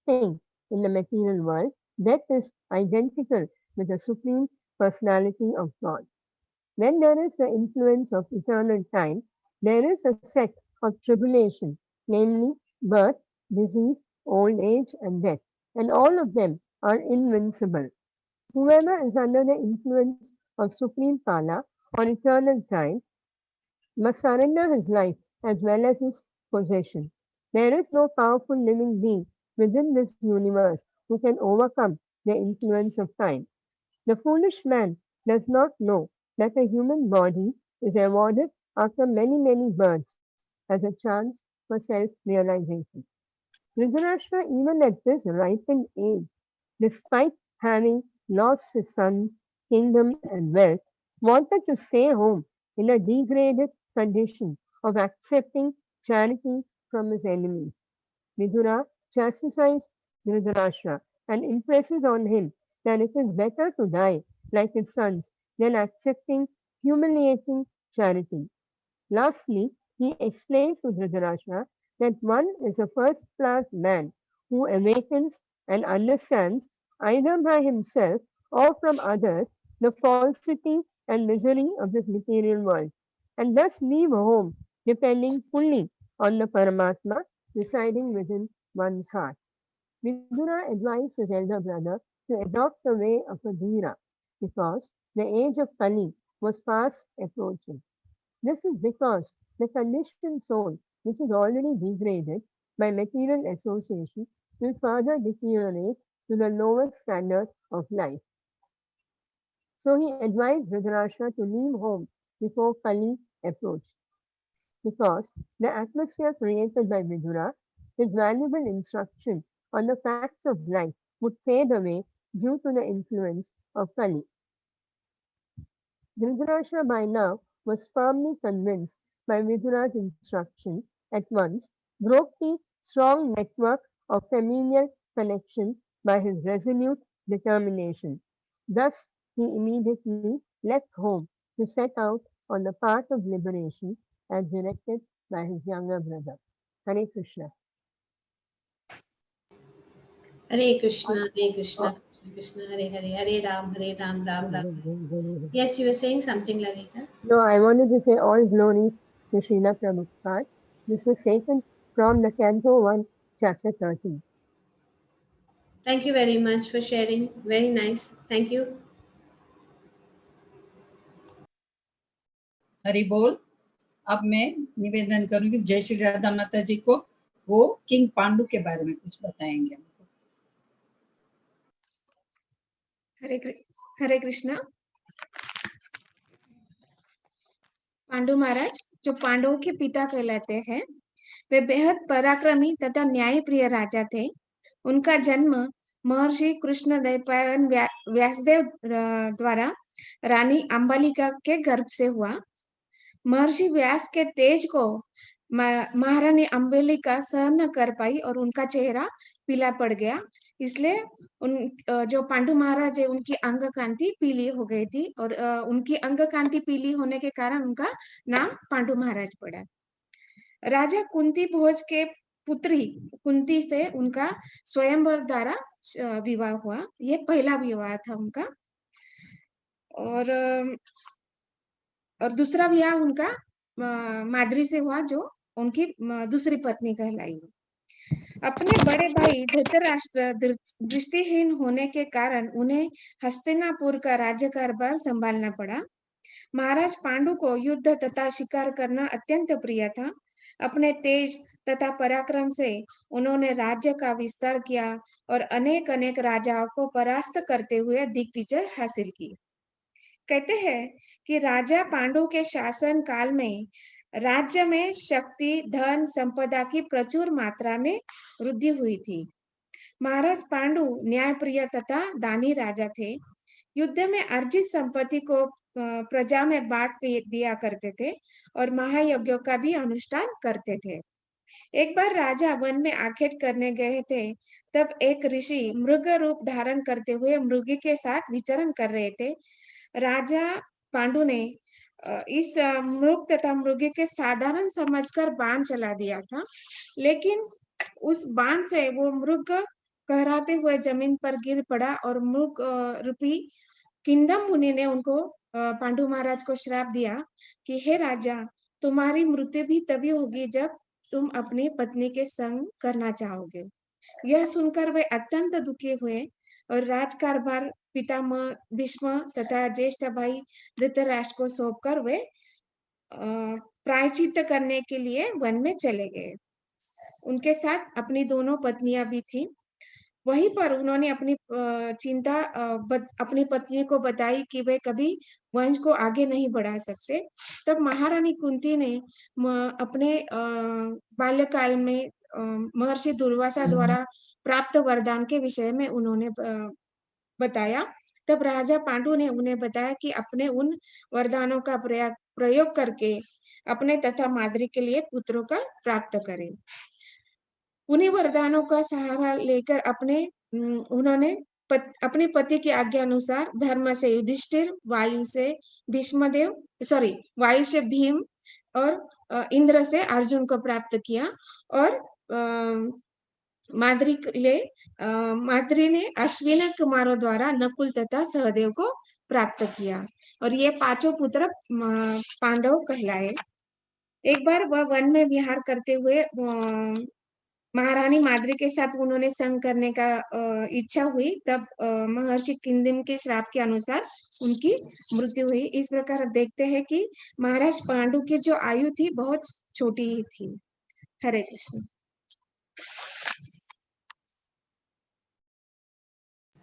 thing in the material world, death is identical with the Supreme Personality of God. When there is the influence of eternal time, there is a set of tribulation, namely birth, disease, old age, and death, and all of them are invincible. Whoever is under the influence of Supreme Kala or eternal time must surrender his life as well as his possession. There is no powerful living being within this universe who can overcome the influence of time. The foolish man does not know that a human body is awarded after many births as a chance for self realization. Dhritarashtra, even at this ripened age, despite having lost his sons, kingdom, and wealth, wanted to stay home in a degraded condition of accepting charity from his enemies. Vidura chastises Dhritarashtra and impresses on him that it is better to die like his sons than accepting humiliating charity. Lastly, he explains to Dhritarashtra that one is a first-class man who awakens and understands either by himself or from others the falsity and misery of this material world, and thus leave home depending fully on the Paramatma residing within one's heart. Vidura advised his elder brother to adopt the way of a Dhira because the age of Kali was fast approaching. This is because the conditioned soul, which is already degraded by material association, will further deteriorate to the lower standard of life. So he advised Dhritarashtra to leave home before Kali approached. Because the atmosphere created by Vidura, his valuable instruction on the facts of life would fade away due to the influence of Kali. Dhritarashtra by now was firmly convinced by Vidura's instruction, at once broke the strong network of familial connection by his resolute determination. Thus, he immediately left home to set out on the path of liberation as directed by his younger brother. Hare Krishna. Hare Krishna, Hare Krishna, Krishna Hare Hare, Hare Ram, Ram Ram. Yes, you were saying something, Lalita. No, I wanted to say all glory to Srila Prabhupada. This was taken from the Canto 1, Chapter 13. Thank you very much for sharing. Very nice. Thank you. Hari बोल। अब मैं निवेदन करूंगी जय श्री राधा माता जी को, वो king Pandu के बारे में कुछ बताएंगे हमको। हरे कृष्णा। पांडु महाराज जो पांडवों के पिता कहलाते हैं, वे बेहद पराक्रमी तथा न्यायप्रिय राजा थे। उनका जन्म महर्षि कृष्णद्वैपायन व्यासदेव द्वारा रानी अंबालिका के गर्भ से हुआ। महर्षि व्यास के तेज को महारानी अंबालिका सहन न कर पाई और उनका चेहरा पीला पड़ गया। इसलिए जो पांडु महाराज है उनकी अंग कांति पीली हो गई थी और उनकी अंग कांति पीली होने के कारण उनका नाम पांडु महाराज पड़ा। राजा कुंती भोज के पुत्री कुंती से उनका स्वयंवर द्वारा विवाह हुआ। ये पहला विवाह था उनका। और दूसरा विवाह उनका माद्री से हुआ, जो उनकी दूसरी पत्नी कहलाई। अपने बड़े भाई धृतराष्ट्र दृष्टिहीन होने के कारण उन्हें हस्तिनापुर का राज्य कारभार संभालना पड़ा। महाराज पांडु को युद्ध तथा शिकार करना अत्यंत प्रिय था। अपने तेज तथा पराक्रम से उन्होंने राज्य का विस्तार किया और अनेक अनेक राजाओं को परास्त करते हुए दिग्विजय हासिल की। कहते हैं कि राजा पांडु के शासन काल में राज्य में शक्ति, धन, संपदा की प्रचुर मात्रा में वृद्धि हुई थी। महाराज पांडु न्यायप्रिय तथा दानी राजा थे। युद्ध में अर्जित संपत्ति को प्रजा में बांट दिया करते थे और महायज्ञों का भी अनुष्ठान करते थे। एक बार राजा वन में आखेट करने गए थे, तब एक ऋषि मृग रूप धारण करते हुए मृगी के साथ विचरण कर रहे थे। राजा पांडु ने इस मृग तथा मृगी के साधारण समझकर बाण चला दिया था, लेकिन उस बाण से वो मृग कहराते हुए जमीन पर गिर पड़ा और मृग रूपी किंदम मुनि ने उनको पांडु महाराज को श्राप दिया कि हे राजा, तुम्हारी मृत्यु भी तभी होगी जब तुम अपनी पत्नी के संग करना चाहोगे। यह सुनकर वे अत्यंत दुखी हुए और राजकारभार पितामह भीष्म तथा ज्येष्ठ भाई धृतराष्ट्र को सौंपकर वे प्रायश्चित करने के लिए वन में चले गए। उनके साथ अपनी दोनों पत्नियां भी थी। वहीं पर उन्होंने अपनी चिंता अपनी पत्नी को बताई कि वे कभी वंश को आगे नहीं बढ़ा सकते। तब महारानी कुंती ने अपने बाल्यकाल में महर्षि दुर्वासा द्वारा प्राप्त वरदान के विषय में उन्होंने बताया। तब राजा पांडु ने उन्हें बताया कि अपने उन वरदानों का प्रयोग करके अपने तथा माद्री के लिए पुत्रों का प्राप्त करें। उन्हीं वरदानों का सहारा लेकर उन्होंने अपने पति की आज्ञा अनुसार धर्म से युधिष्ठिर, वायु से भीम और इंद्र से अर्जुन को प्राप्त किया और माद्री ने अश्विन कुमारों द्वारा नकुल तथा सहदेव को प्राप्त किया और ये पांचों पुत्र पांडव कहलाए। एक बार वह वन में विहार करते हुए महारानी माद्री के साथ उन्होंने संग करने का इच्छा हुई। तब महर्षि किंदिम के श्राप के अनुसार उनकी मृत्यु हुई। इस प्रकार देखते हैं कि महाराज पांडु की जो आयु थी बहुत छोटी ही थी। हरे कृष्ण।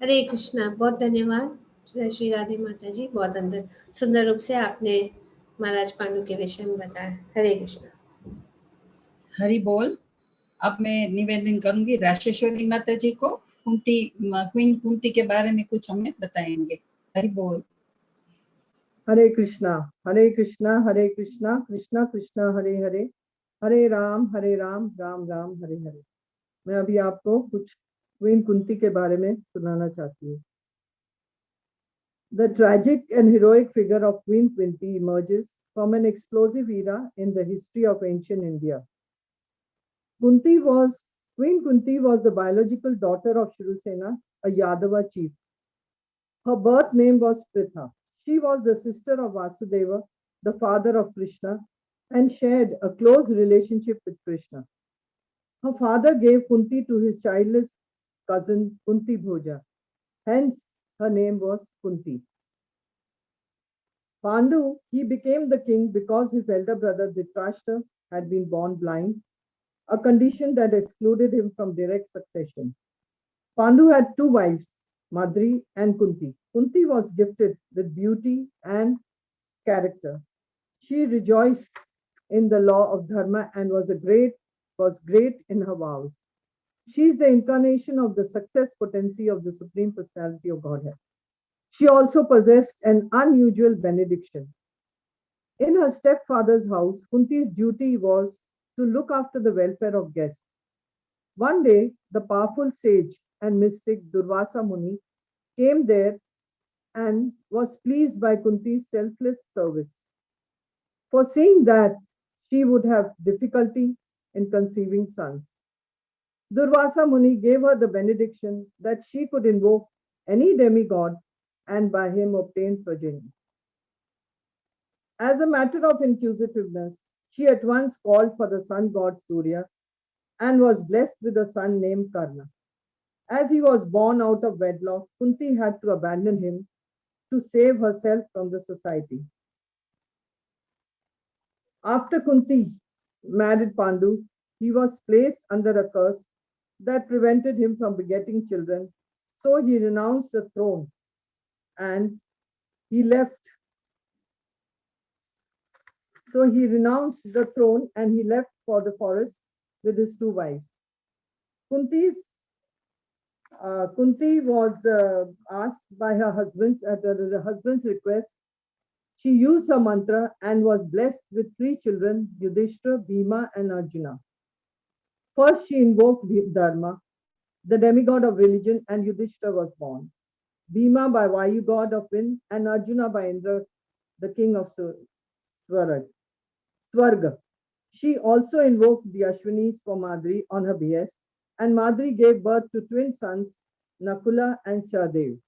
हरे कृष्णा। बहुत धन्यवाद श्री राधे माता जी। बहुत सुंदर रूप से आपने महाराज पांडु के विषय में बताया। हरे कृष्णा। हरि बोल। अब मैं निवेदन करूंगी राशेश्वरी माता जी को, क्वीन कुंती के बारे में कुछ हमें बताएंगे। हरि बोल। हरे कृष्णा हरे कृष्णा हरे कृष्णा कृष्णा कृष्णा हरे हरे, हरे राम राम राम हरे हरे। मैं अभी आपको कुछ क्वीन कुंती के बारे में सुनाना चाहती हूँ। The tragic and heroic figure of Queen Kunti emerges from an explosive era in the history of ancient India. Queen Kunti was the biological daughter of Shurusena, a Yadava chief. Her birth name was Pritha. She was the sister of Vasudeva, the father of Krishna, and shared a close relationship with Krishna. Her father gave Kunti to his childless cousin Kunti Bhoja. Hence, her name was Kunti. Pandu, he became the king because his elder brother Dhritarashtra had been born blind, a condition that excluded him from direct succession. Pandu had two wives, Madri and Kunti. Kunti was gifted with beauty and character. She rejoiced in the law of dharma and was great in her vows. She is the incarnation of the success potency of the Supreme Personality of Godhead. She also possessed an unusual benediction. In her stepfather's house, Kunti's duty was to look after the welfare of guests. One day, the powerful sage and mystic Durvasa Muni came there and was pleased by Kunti's selfless service. Foreseeing that she would have difficulty in conceiving sons, Durvasa Muni gave her the benediction that she could invoke any demigod and by him obtain progeny. As a matter of inquisitiveness, she at once called for the sun god Surya and was blessed with a son named Karna. As he was born out of wedlock, Kunti had to abandon him to save herself from the society. After Kunti married Pandu, he was placed under a curse that prevented him from begetting children. So he renounced the throne and he left for the forest with his two wives. Kunti was asked by her husband at her husband's request. She used her mantra and was blessed with three children, Yudhishthira, Bhima, and Arjuna. First, she invoked Dharma, the demigod of religion, and Yudhishthira was born. Bhima by Vayu, god of wind, and Arjuna by Indra, the king of Swarga. She also invoked the Ashwinis for Madri on her behest, and Madri gave birth to twin sons, Nakula and Sahadev.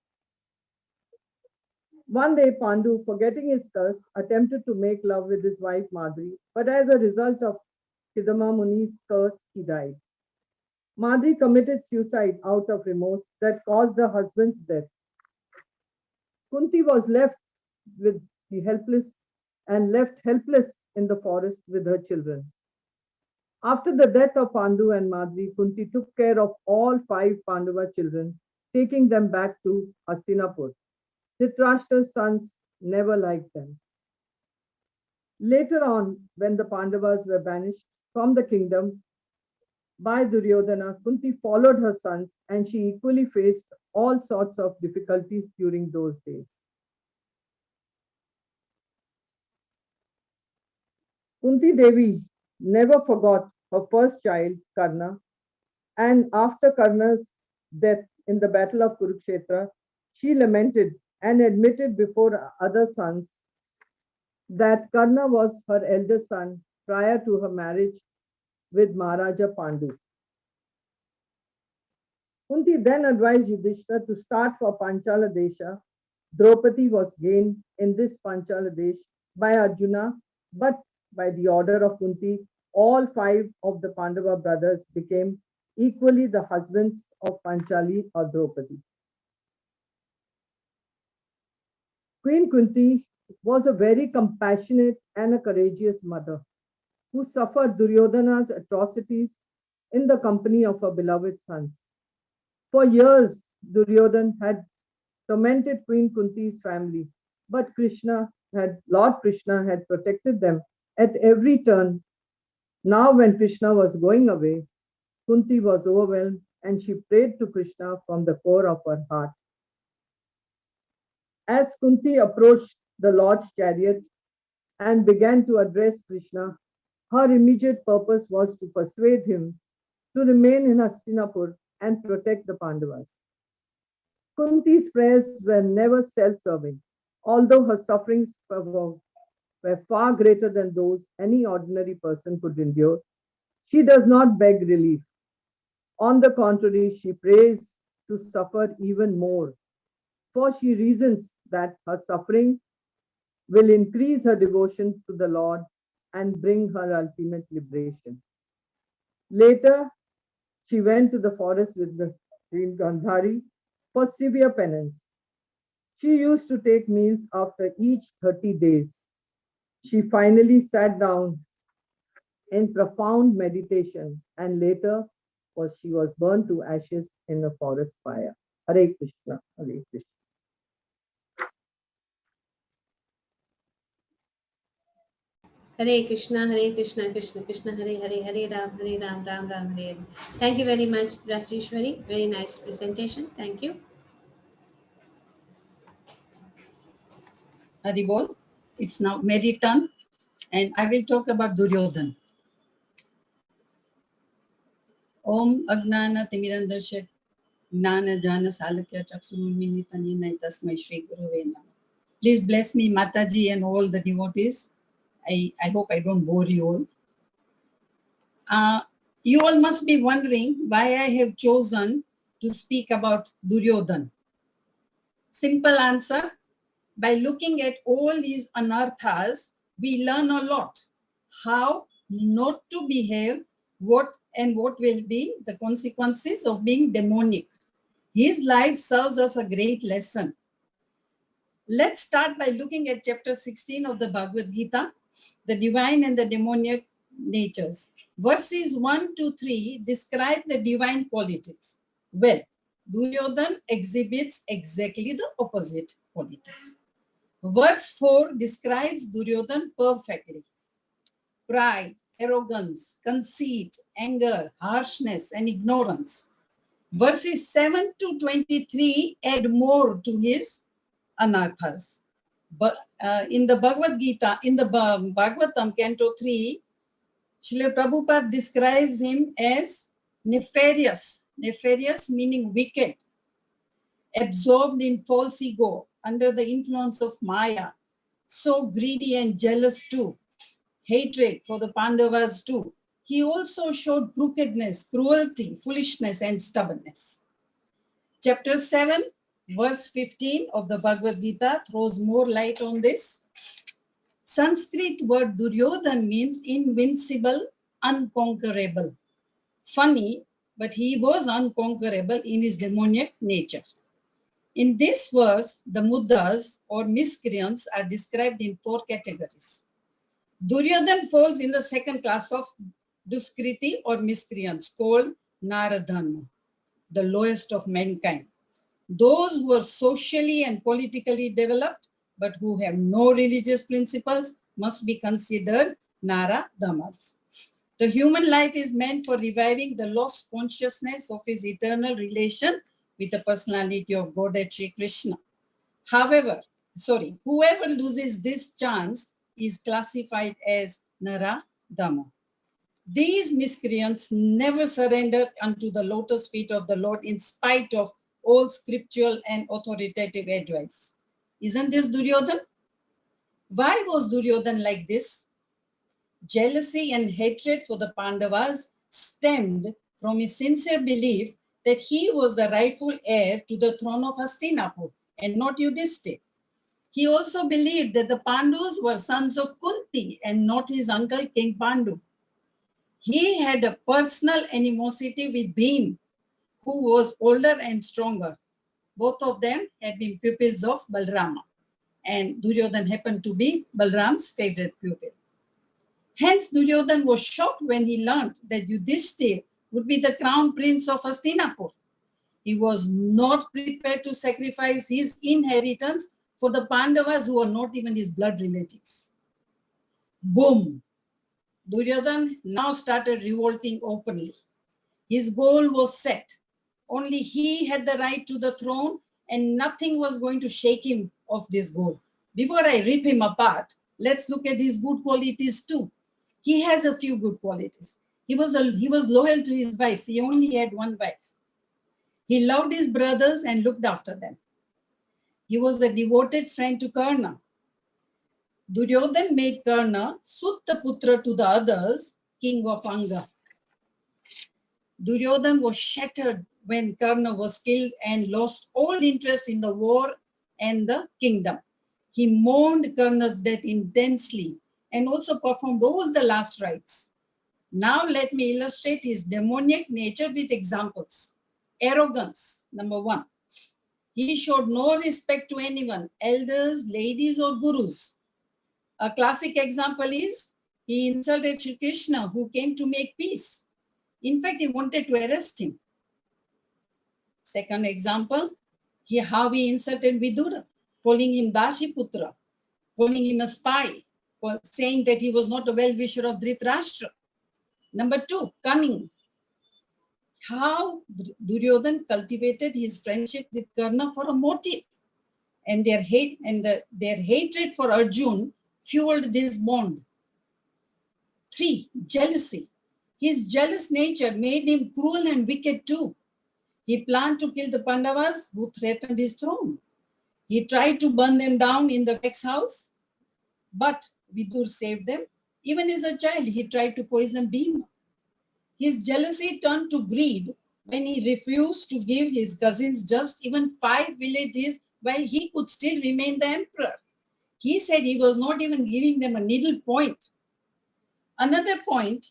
One day, Pandu, forgetting his curse, attempted to make love with his wife Madri, but as a result of Kidama Muni's curse, he died. Madri committed suicide out of remorse that caused her husband's death. Kunti was left helpless in the forest with her children. After the death of Pandu and Madri, Kunti took care of all 5 Pandava children, taking them back to Hastinapur. Dhritarashtra's sons never liked them. Later on, when the Pandavas were banished from the kingdom, by Duryodhana, Kunti followed her sons and she equally faced all sorts of difficulties during those days. Kunti Devi never forgot her first child, Karna, and after Karna's death in the battle of Kurukshetra, she lamented and admitted before other sons that Karna was her eldest son prior to her marriage with Maharaja Pandu. Kunti then advised Yudhishthira to start for Panchala Desha. Draupadi was gained in this Panchala Desh by Arjuna, but by the order of Kunti, all 5 of the Pandava brothers became equally the husbands of Panchali or Draupadi. Queen Kunti was a very compassionate and a courageous mother who suffered Duryodhana's atrocities in the company of her beloved sons. For years, Duryodhana had tormented Queen Kunti's family, but Lord Krishna had protected them at every turn. Now when Krishna was going away, Kunti was overwhelmed and she prayed to Krishna from the core of her heart. As Kunti approached the Lord's chariot and began to address Krishna, her immediate purpose was to persuade him to remain in Hastinapur and protect the Pandavas. Kunti's prayers were never self-serving, although her sufferings were far greater than those any ordinary person could endure. She does not beg relief. On the contrary, she prays to suffer even more, for she reasons that her suffering will increase her devotion to the Lord and bring her ultimate liberation. Later, she went to the forest with the Queen Gandhari for severe penance. She used to take meals after each 30 days. She finally sat down in profound meditation and later she was burned to ashes in a forest fire. Hare Krishna, Hare Krishna. Hare Krishna, Krishna Krishna, Hare Hare, Hare Ram, Ram Ram, Hare Hare. Thank you very much, Rajeshwari. Very nice presentation. Thank you. Haribol, it's now Mary turn, and I will talk about Duryodhan. Om Agnana Timirandarshak Gnana Jana Salakya Chaksunurmini Tanina Tasmai Shri Guruve Namah. Please bless me, Mataji, and all the devotees. I hope I don't bore you all. You all must be wondering why I have chosen to speak about Duryodhan. Simple answer, by looking at all these anarthas, we learn a lot. How not to behave, what will be the consequences of being demonic. His life serves us a great lesson. Let's start by looking at chapter 16 of the Bhagavad Gita, the divine and the demoniac natures. Verses 1 to 3 describe the divine qualities. Well, Duryodhan exhibits exactly the opposite qualities. Verse 4 describes Duryodhan perfectly. Pride, arrogance, conceit, anger, harshness, and ignorance. Verses 7 to 23 add more to his anarthas. But in the Bhagavad Gita, in the Bhagavatam, Canto 3, Srila Prabhupada describes him as nefarious. Nefarious meaning wicked, absorbed in false ego, under the influence of Maya, so greedy and jealous too, hatred for the Pandavas too. He also showed crookedness, cruelty, foolishness, and stubbornness. Chapter 7, verse 15 of the Bhagavad Gita throws more light on this. Sanskrit word Duryodhan means invincible, unconquerable. Funny, but he was unconquerable in his demoniac nature. In this verse, the muddas or miscreants are described in 4 categories. Duryodhan falls in the second class of Duskriti or miscreants called Naradharma, the lowest of mankind. Those who are socially and politically developed but who have no religious principles must be considered Naradharmas. The human life is meant for reviving the lost consciousness of his eternal relation with the personality of Godhead Sri Krishna. However, whoever loses this chance is classified as Nara Dhamma. These miscreants never surrender unto the lotus feet of the Lord in spite of all scriptural and authoritative advice. Isn't this Duryodhana? Why was Duryodhana like this? Jealousy and hatred for the Pandavas stemmed from his sincere belief that he was the rightful heir to the throne of Hastinapur and not Yudhishthira. He also believed that the Pandus were sons of Kunti and not his uncle King Pandu. He had a personal animosity with Bhim, who was older and stronger. Both of them had been pupils of Balrama, and Duryodhana happened to be Balram's favorite pupil. Hence, Duryodhana was shocked when he learned that Yudhishthira would be the crown prince of Hastinapur. He was not prepared to sacrifice his inheritance for the Pandavas who were not even his blood relatives. Boom! Duryodhana now started revolting openly. His goal was set. Only he had the right to the throne and nothing was going to shake him off this goal. Before I rip him apart, let's look at his good qualities too. He has a few good qualities. He was loyal to his wife. He only had one wife. He loved his brothers and looked after them. He was a devoted friend to Karna. Duryodhana made Karna Sutta Putra to the others, king of Anga. Duryodhana was shattered when Karna was killed and lost all interest in the war and the kingdom. He mourned Karna's death intensely and also performed all the last rites. Now let me illustrate his demoniac nature with examples. Arrogance, number 1. He showed no respect to anyone, elders, ladies, or gurus. A classic example is he insulted Shri Krishna, who came to make peace. In fact, he wanted to arrest him. Second example, how he insulted Vidura, calling him Dashiputra, calling him a spy, saying that he was not a well-wisher of Dhritarashtra. Number 2, cunning. How Duryodhana cultivated his friendship with Karna for a motive, and their hatred for Arjun fueled this bond. 3, jealousy. His jealous nature made him cruel and wicked too. He planned to kill the Pandavas who threatened his throne. He tried to burn them down in the Vex house, but Vidur saved them. Even as a child, he tried to poison Bhima. His jealousy turned to greed when he refused to give his cousins just even 5 villages while he could still remain the emperor. He said he was not even giving them a needle point. Another point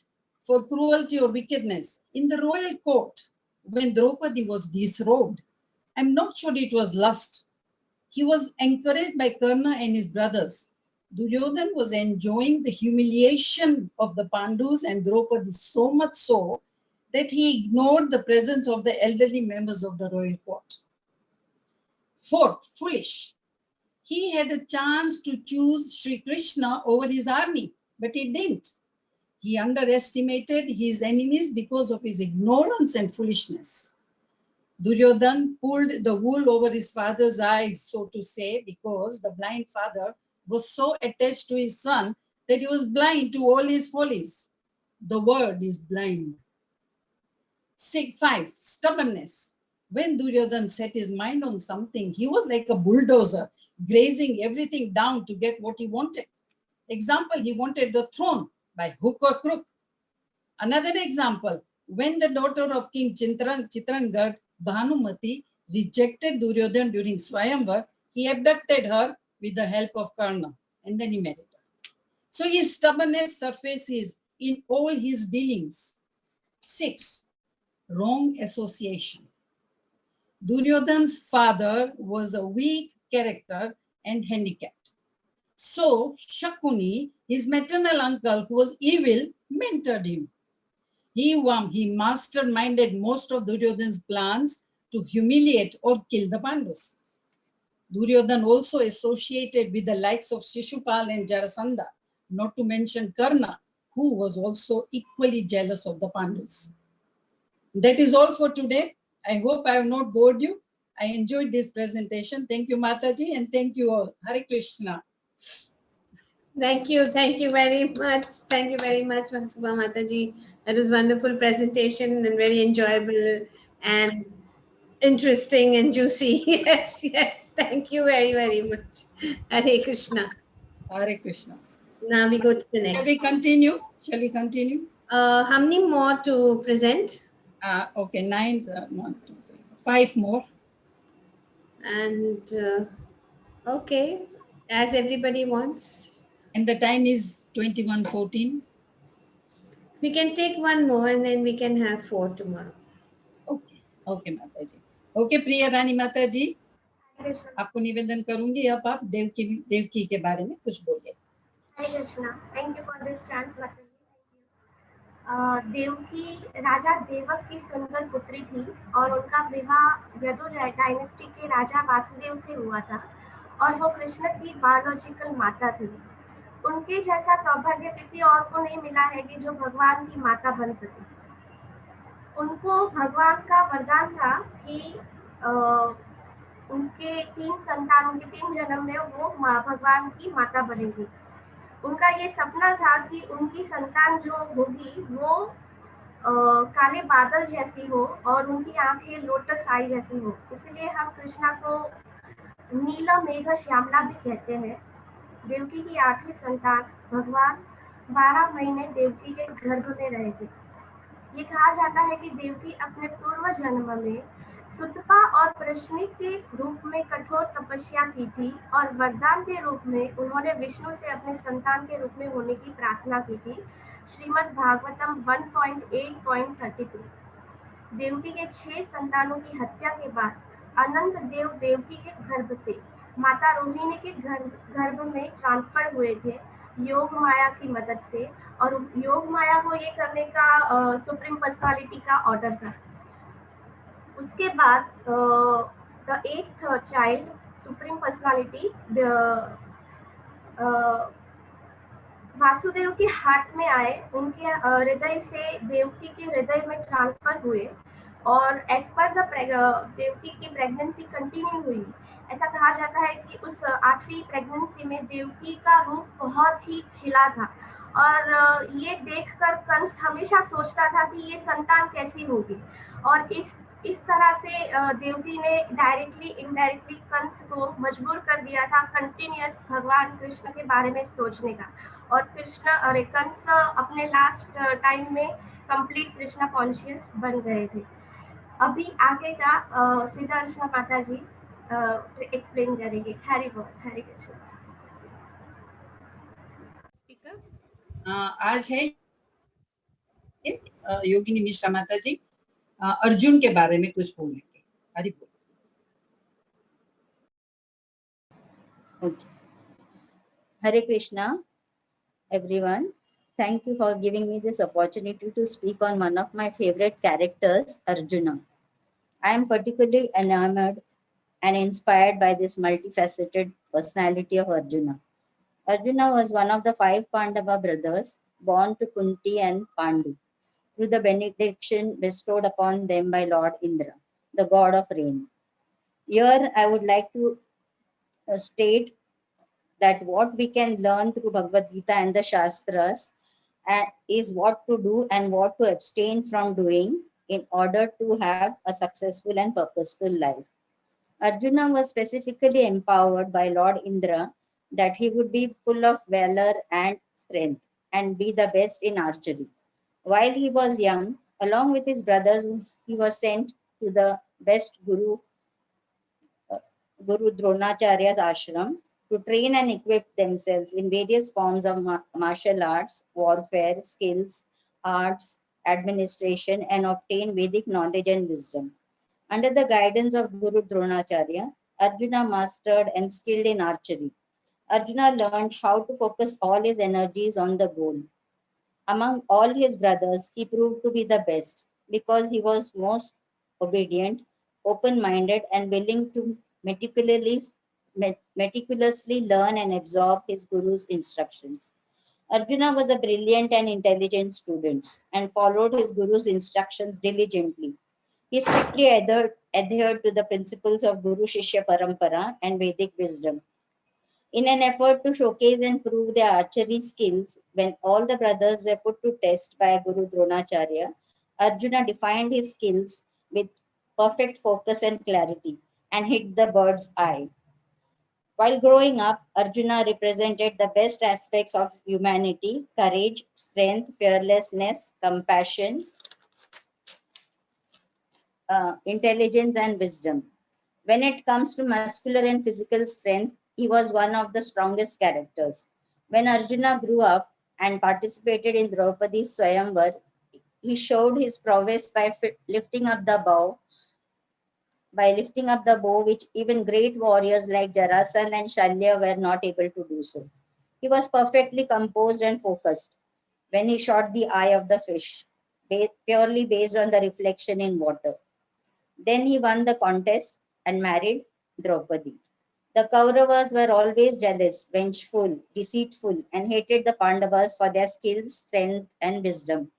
for cruelty or wickedness, in the royal court, when Draupadi was disrobed, I'm not sure it was lust. He was encouraged by Karna and his brothers. Duryodhana was enjoying the humiliation of the Pandus and Draupadi so much so that he ignored the presence of the elderly members of the royal court. 4th, foolish. He had a chance to choose Sri Krishna over his army, but he didn't. He underestimated his enemies because of his ignorance and foolishness. Duryodhana pulled the wool over his father's eyes, so to say, because the blind father was so attached to his son that he was blind to all his follies. The word is blind. 5, stubbornness. When Duryodhana set his mind on something, he was like a bulldozer, grazing everything down to get what he wanted. Example, he wanted the throne by hook or crook. Another example, when the daughter of King Chitrangad, Bhanumati, rejected Duryodhana during Swayamvar, he abducted her with the help of Karna, and then he married her. So his stubbornness surfaces in all his dealings. 6, wrong association. Duryodhana's father was a weak character and handicapped. So Shakuni, his maternal uncle who was evil, mentored him. He masterminded most of Duryodhana's plans to humiliate or kill the Pandus. Duryodhana also associated with the likes of Shishupal and Jarasandha, not to mention Karna, who was also equally jealous of the Pandavas. That is all for today. I hope I have not bored you. I enjoyed this presentation. Thank you, Mataji, and thank you all. Hare Krishna. Thank you very much. Thank you very much, Subha Mataji. That was wonderful presentation and very enjoyable and interesting and juicy. Yes, yes. Thank you very much. Hare Krishna. Hare Krishna. Now we go to the Shall next. we continue? Shall we continue? How many more to present? Okay, 9, 1, 2, 3, 5 more. And okay, as everybody wants. And the time is 21:14. We can take one more and then we can have 4 tomorrow. Okay okay माता जी. Okay प्रिया रानी माता जी, आपको निवेदन करूंगी. अब आप देवकी के बारे में कुछ बोलिए. Hare Krishna. Thank you for this chance माता जी. देवकी राजा देवक की सुंदर पुत्री थी और उनका विवाह यदु डायनेस्टी के राजा वासुदेव से हुआ था और वो कृष्ण की बायोलॉजिकल माता थी. उनके जैसा सौभाग्य किसी और को नहीं मिला है कि जो भगवान की माता बन सके. उनको भगवान का वरदान था कि उनके 3 जन्म में वो भगवान की माता बनेगी. उनका ये सपना था कि उनकी संतान जो होगी वो काले बादल जैसी हो और उनकी आंखें लोटस आई जैसी हो. इसलिए हम कृष्णा को नीला मेघ श्यामला भी कहते हैं. देवकी की 8वीं संतान भगवान 12 महीने देवकी के गर्भ में रहे थे. ये कहा जाता है कि देवकी अपने पूर्व जन्म में सुतपा और प्रश्नि के रूप में कठोर तपस्या की थी और वरदान के रूप में उन्होंने विष्णु से अपने संतान के रूप में होने की प्रार्थना की थी. श्रीमद् भागवतम 1.8.33. देवकी के 6 संतानों की हत्या के बाद अनंत देव देवकी के गर्भ से माता रोहिणी के गर्भ में ट्रांसफर हुए थे योग माया की मदद से. और योग माया को ये करने का सुप्रीम पर्सनालिटी का ऑर्डर था. उसके बाद the 8th child supreme personality Vasudev के हाथ में आए. उनके हृदय से देवकी के हृदय में ट्रांसफर हुए और एज पर द देवकी की प्रेगनेंसी कंटिन्यू हुई. ऐसा कहा जाता है कि उस 8वीं प्रेगनेंसी में देवकी का रूप बहुत ही खिला था और ये देखकर कंस हमेशा सोचता था कि ये संतान कैसी होगी. और इस तरह से देवकी ने डायरेक्टली इनडायरेक्टली कंस को मजबूर कर दिया था कंटिन्यूअस भगवान कृष्ण के बारे में सोचने का. और कंस अपने लास्ट टाइम में कंप्लीट कृष्णा कॉन्शियस बन गए थे. अभी आगे का सिद्धार्थ माता जी एक्सप्लेन करेंगे. हरि बोल. हरे कृष्ण. आज है योगिनी मिश्रा माता जी अर्जुन के बारे में कुछ बोलेंगे. हरि बोल. Hare Krishna, everyone. Thank you for giving me this opportunity to speak on one of my favorite characters, Arjuna. I am particularly enamored and inspired by this multifaceted personality of Arjuna. Arjuna was one of the 5 Pandava brothers born to Kunti and Pandu through the benediction bestowed upon them by Lord Indra, the god of rain. Here, I would like to state that what we can learn through Bhagavad Gita and the Shastras is what to do and what to abstain from doing in order to have a successful and purposeful life. Arjuna was specifically empowered by Lord Indra that he would be full of valor and strength and be the best in archery. While he was young, along with his brothers, he was sent to the best Guru Dronacharya's ashram to train and equip themselves in various forms of martial arts, warfare, skills, arts, administration, and obtain Vedic knowledge and wisdom. Under the guidance of Guru Dronacharya, Arjuna mastered and skilled in archery. Arjuna learned how to focus all his energies on the goal. Among all his brothers, he proved to be the best because he was most obedient, open-minded, and willing to meticulously learn and absorb his guru's instructions. Arjuna was a brilliant and intelligent student and followed his guru's instructions diligently. He strictly adhered to the principles of Guru Shishya Parampara and Vedic wisdom. In an effort to showcase and prove their archery skills, when all the brothers were put to test by Guru Dronacharya, Arjuna defined his skills with perfect focus and clarity and hit the bird's eye. While growing up, Arjuna represented the best aspects of humanity: courage, strength, fearlessness, compassion, intelligence, and wisdom. When it comes to muscular and physical strength, he was one of the strongest characters. When Arjuna grew up and participated in Draupadi's Swayamvar, he showed his prowess by lifting up the bow, which even great warriors like Jarasandha and Shalya were not able to do so. He was perfectly composed and focused when he shot the eye of the fish, purely based on the reflection in water. Then he won the contest and married Draupadi. The Kauravas were always jealous, vengeful, deceitful, and hated the Pandavas for their skills, strength, and wisdom.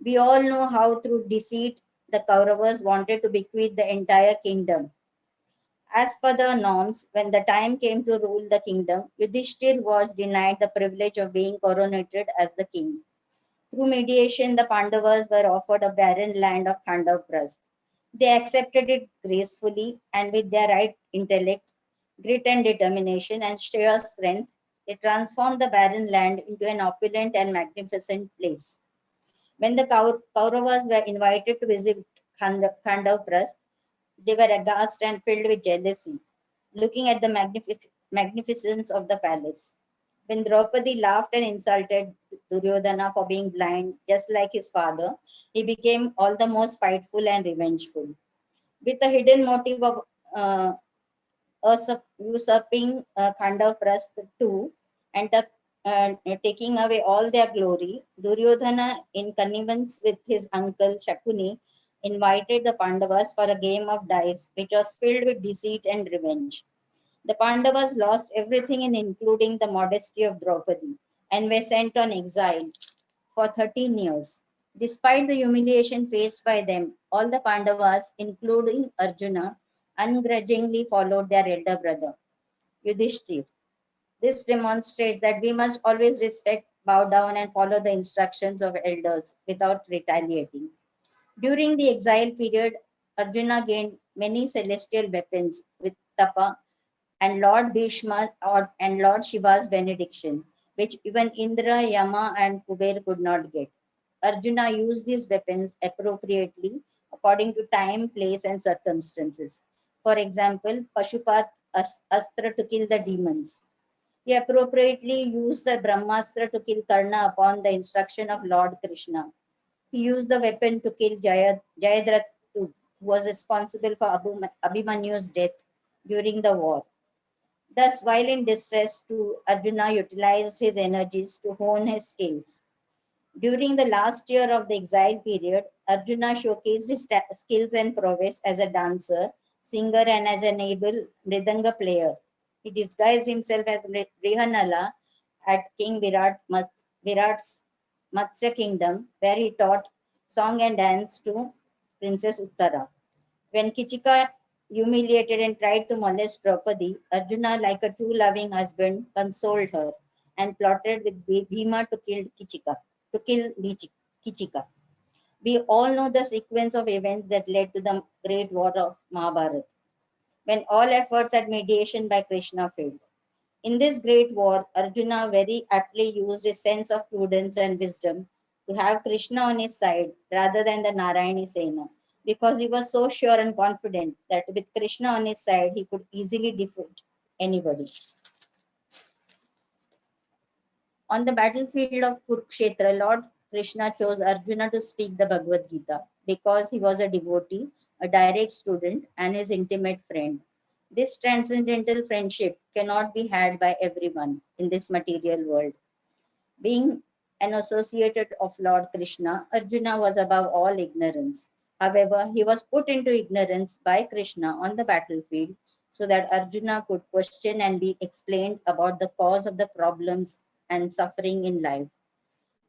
We all know how through deceit the Kauravas wanted to bequeath the entire kingdom. As per the norms, when the time came to rule the kingdom, Yudhishthir was denied the privilege of being coronated as the king. Through mediation, the Pandavas were offered a barren land of Khandavprasth. They accepted it gracefully, and with their right intellect, grit and determination, and sheer strength, they transformed the barren land into an opulent and magnificent place. When the Kauravas were invited to visit Khandavprasth, they were aghast and filled with jealousy, looking at the magnificence of the palace. When Draupadi laughed and insulted Duryodhana for being blind, just like his father, he became all the more spiteful and revengeful. With a hidden motive of uh, usurping Khandavprasth too and taking away all their glory, Duryodhana, in connivance with his uncle Shakuni, invited the Pandavas for a game of dice, which was filled with deceit and revenge. The Pandavas lost everything, including the modesty of Draupadi, and were sent on exile for 13 years. Despite the humiliation faced by them, all the Pandavas, including Arjuna, ungrudgingly followed their elder brother, Yudhishthir. This demonstrates that we must always respect, bow down, and follow the instructions of elders without retaliating. During the exile period, Arjuna gained many celestial weapons with tapa and Lord Bhishma and Lord Shiva's benediction, which even Indra, Yama, and Kuber could not get. Arjuna used these weapons appropriately according to time, place, and circumstances. For example, Pashupat Astra to kill the demons. He appropriately used the Brahmastra to kill Karna upon the instruction of Lord Krishna. He used the weapon to kill Jayadratha, who was responsible for Abhimanyu's death during the war. Thus, while in distress too, Arjuna utilized his energies to hone his skills. During the last year of the exile period, Arjuna showcased his skills and prowess as a dancer, singer, and as an able mridanga player. He disguised himself as Brihanala at King Virat's Matsya kingdom, where he taught song and dance to Princess Uttara. When Kichika humiliated and tried to molest Draupadi, Arjuna, like a true loving husband, consoled her and plotted with Bhima to kill Kichika. We all know the sequence of events that led to the great war of Mahabharata, when all efforts at mediation by Krishna failed. In this great war, Arjuna very aptly used his sense of prudence and wisdom to have Krishna on his side rather than the Narayani Sena, because he was so sure and confident that with Krishna on his side, he could easily defeat anybody. On the battlefield of Kurukshetra, Lord Krishna chose Arjuna to speak the Bhagavad Gita because he was a devotee, a direct student, and his intimate friend. This transcendental friendship cannot be had by everyone in this material world. Being an associate of Lord Krishna, Arjuna was above all ignorance. However, he was put into ignorance by Krishna on the battlefield so that Arjuna could question and be explained about the cause of the problems and suffering in life.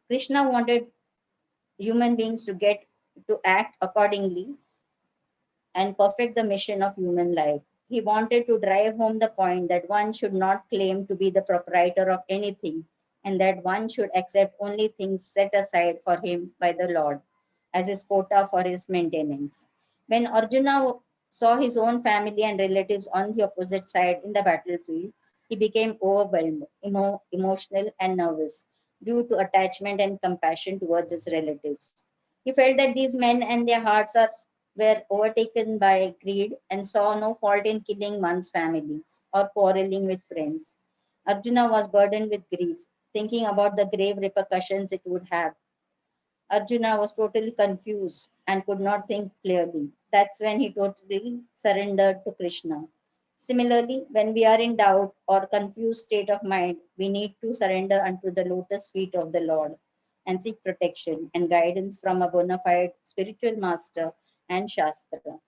Krishna wanted human beings to act accordingly and perfect the mission of human life. He wanted to drive home the point that one should not claim to be the proprietor of anything, and that one should accept only things set aside for him by the Lord as his quota for his maintenance. When Arjuna saw his own family and relatives on the opposite side in the battlefield, he became overwhelmed, emotional, and nervous due to attachment and compassion towards his relatives. He felt that these men and their hearts were overtaken by greed and saw no fault in killing one's family or quarreling with friends. Arjuna was burdened with grief, thinking about the grave repercussions it would have. Arjuna was totally confused and could not think clearly. That's when he totally surrendered to Krishna. Similarly, when we are in doubt or confused state of mind, we need to surrender unto the lotus feet of the Lord and seek protection and guidance from a bona fide spiritual master and Shastra.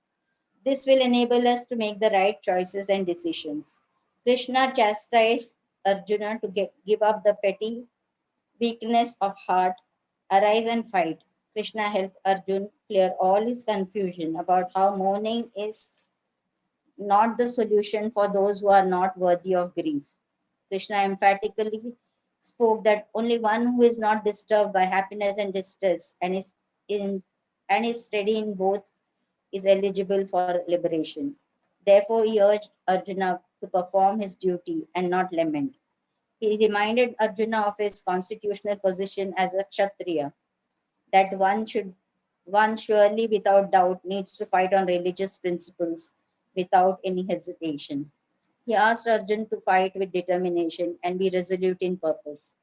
This will enable us to make the right choices and decisions. Krishna chastised Arjuna to give up the petty weakness of heart, arise and fight. Krishna helped Arjuna clear all his confusion about how mourning is not the solution for those who are not worthy of grief. Krishna emphatically spoke that only one who is not disturbed by happiness and distress and is steady in both is eligible for liberation. Therefore, he urged Arjuna to perform his duty and not lament. He reminded Arjuna of his constitutional position as a Kshatriya, that one surely without doubt needs to fight on religious principles without any hesitation. He asked Arjuna to fight with determination and be resolute in purpose.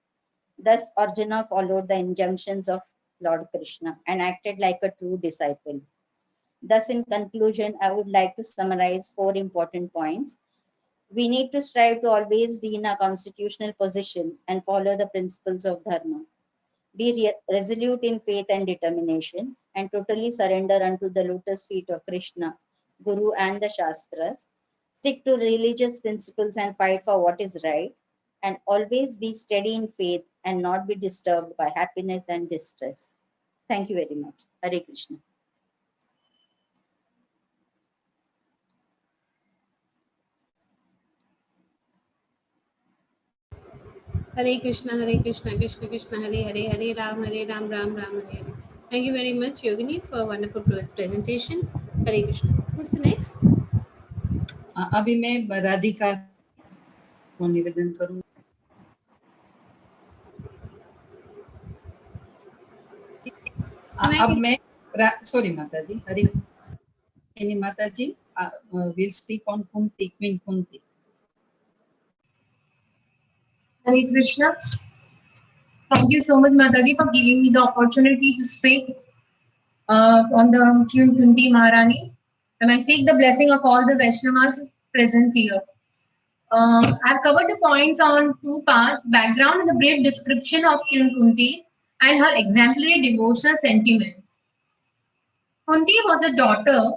Thus, Arjuna followed the injunctions of Lord Krishna and acted like a true disciple. Thus, in conclusion, I would like to summarize 4 important points. We need to strive to always be in a constitutional position and follow the principles of Dharma. Be resolute in faith and determination, and totally surrender unto the lotus feet of Krishna, Guru, and the Shastras. Stick to religious principles and fight for what is right, and always be steady in faith and not be disturbed by happiness and distress. Thank you very much. Hare Krishna. Hare Krishna, Krishna Krishna, Hare Hare, Hare Ram, Ram Ram, Hare Hare. Thank you very much, Yogini, for a wonderful presentation. Hare Krishna. Who's the next? अभी मैं राधिका को निवेदन करूँ. अब मैं sorry Mataji, Hare Mataji will speak on Kunti, Queen Kunti. Hare Krishna. Thank you so much, Mataji, for giving me the opportunity to speak on the Queen Kunti Maharani. And I seek the blessing of all the Vaishnavas present here. I've covered the points on 2 parts, background and the brief description of Queen Kunti and her exemplary devotional sentiments. Kunti was the daughter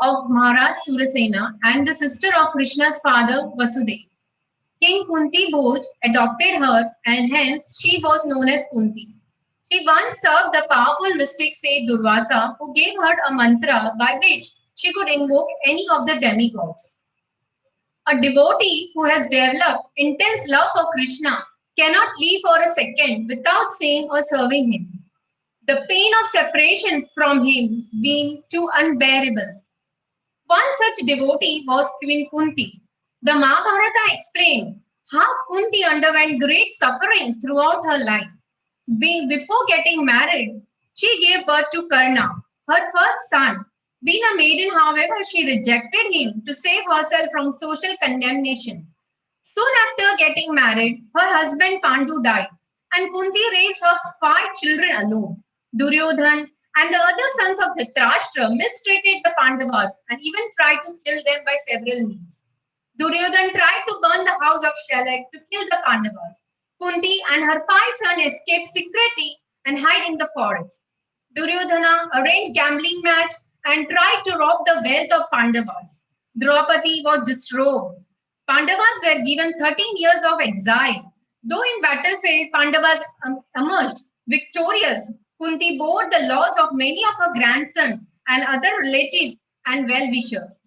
of Maharaj Surasena and the sister of Krishna's father Vasudeva. King Kunti Bhoj adopted her and hence she was known as Kunti. She once served the powerful mystic sage Durvasa, who gave her a mantra by which she could invoke any of the demigods. A devotee who has developed intense love for Krishna cannot live for a second without seeing or serving him. The pain of separation from him being too unbearable. One such devotee was Queen Kunti. The Mahabharata explained how Kunti underwent great sufferings throughout her life. Before getting married, she gave birth to Karna, her first son. Being a maiden, however, she rejected him to save herself from social condemnation. Soon after getting married, her husband Pandu died, and Kunti raised her 5 children alone. Duryodhan and the other sons of Dhritarashtra mistreated the Pandavas and even tried to kill them by several means. Duryodhan tried to burn the house of Shalak to kill the Pandavas. Kunti and her 5 sons escaped secretly and hid in the forest. Duryodhana arranged gambling match and tried to rob the wealth of Pandavas. Draupadi was disrobed. Pandavas were given 13 years of exile. Though in battlefield Pandavas emerged victorious, Kunti bore the loss of many of her grandsons and other relatives and well-wishers.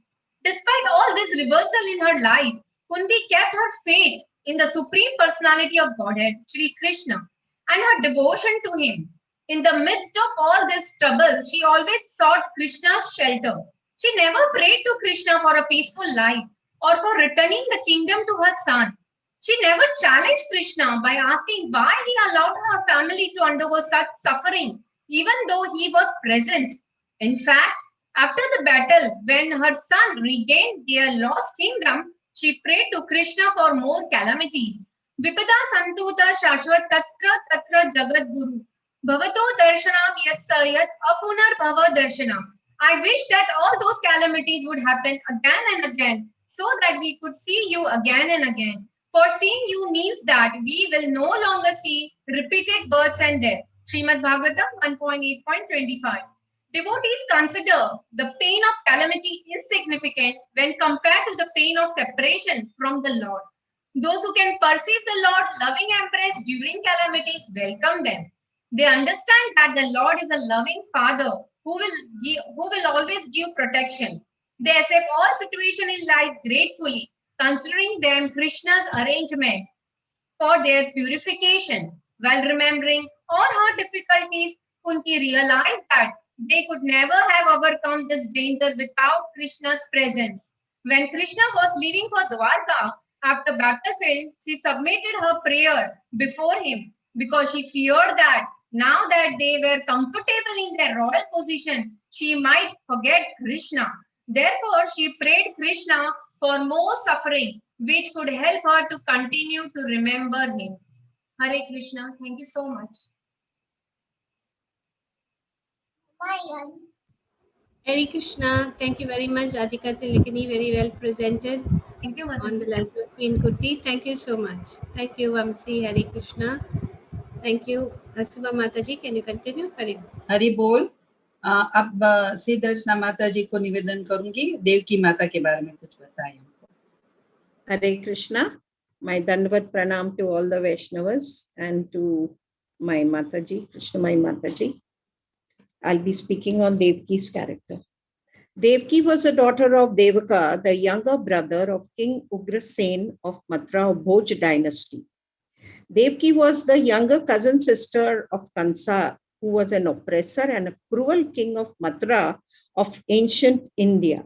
Despite all this reversal in her life, Kunti kept her faith in the Supreme Personality of Godhead, Sri Krishna, and her devotion to him. In the midst of all this trouble, she always sought Krishna's shelter. She never prayed to Krishna for a peaceful life or for returning the kingdom to her son. She never challenged Krishna by asking why he allowed her family to undergo such suffering, even though he was present. In fact, after the battle, when her son regained their lost kingdom, she prayed to Krishna for more calamities. Vipada santuta shashvat tatra tatra jagat guru. Bhavato darshanam yat sayat apunar bhava darshanam. I wish that all those calamities would happen again and again, so that we could see you again and again. For seeing you means that we will no longer see repeated births and death. Srimad Bhagavatam 1.8.25. Devotees consider the pain of calamity insignificant when compared to the pain of separation from the Lord. Those who can perceive the Lord loving embrace during calamities welcome them. They understand that the Lord is a loving Father who will always give protection. They accept all situations in life gratefully, considering them Krishna's arrangement for their purification. While remembering all her difficulties, Kunti realized that they could never have overcome this danger without Krishna's presence. When Krishna was leaving for Dwarka after battlefield, she submitted her prayer before him because she feared that now that they were comfortable in their royal position, she might forget Krishna. Therefore, she prayed Krishna for more suffering, which could help her to continue to remember him. Hare Krishna. Thank you so much. Hare Krishna. Thank you very much, Radhika Tilakani. Very well presented. Thank you, Mataji. On the level of Queen Kunti. Thank you so much. Thank you, Vamsi. Hare Krishna. Thank you. Subha Mataji, can you continue? Hari बोल। अब श्री दर्शना माता जी को निवेदन करूंगी, देवकी माता के बारे में कुछ बताएं हमको। Hare Krishna. My Dandavat Pranam to all the Vaishnavas and to my Mataji, Krishnamai Mataji. I'll be speaking on Devki's character. Devki was a daughter of Devaka, the younger brother of King Ugrasen of Mathura of Bhoj dynasty. Devki was the younger cousin sister of Kansa, who was an oppressor and a cruel king of Mathura of ancient India.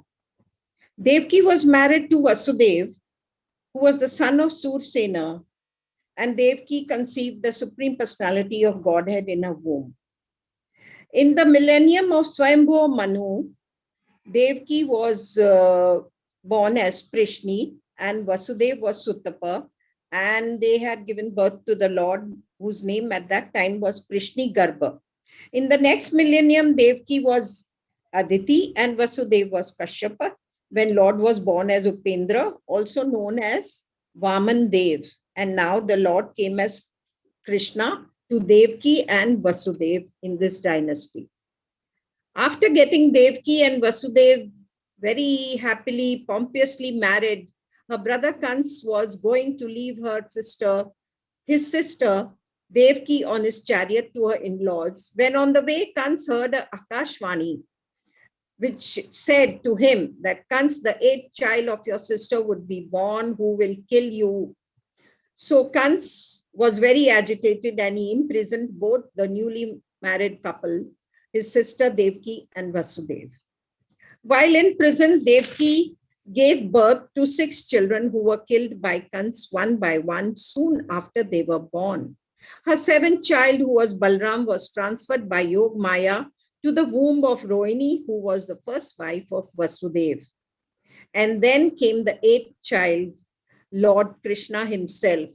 Devki was married to Vasudev, who was the son of Sursena, and Devki conceived the Supreme Personality of Godhead in her womb. In the millennium of Swayambhu Manu, Devki was born as Prishni and Vasudev was Sutapa, and they had given birth to the Lord, whose name at that time was Prishni Garbha. In the next millennium, Devki was Aditi and Vasudev was Kashyapa, when Lord was born as Upendra, also known as Vaman Dev. And now the Lord came as Krishna to Devki and Vasudev in this dynasty. After getting Devki and Vasudev very happily, pompously married, her brother Kans was going to leave his sister Devki on his chariot to her in-laws, when on the way Kans heard a Akashvani, which said to him that Kans, the 8th child of your sister, would be born who will kill you. So Kans was very agitated and he imprisoned both the newly married couple, his sister Devki and Vasudev. While in prison, Devki gave birth to 6 children who were killed by Kans one by one soon after they were born. Her 7th child, who was Balram, was transferred by Yog Maya to the womb of Rohini, who was the first wife of Vasudev. And then came the 8th child, Lord Krishna himself,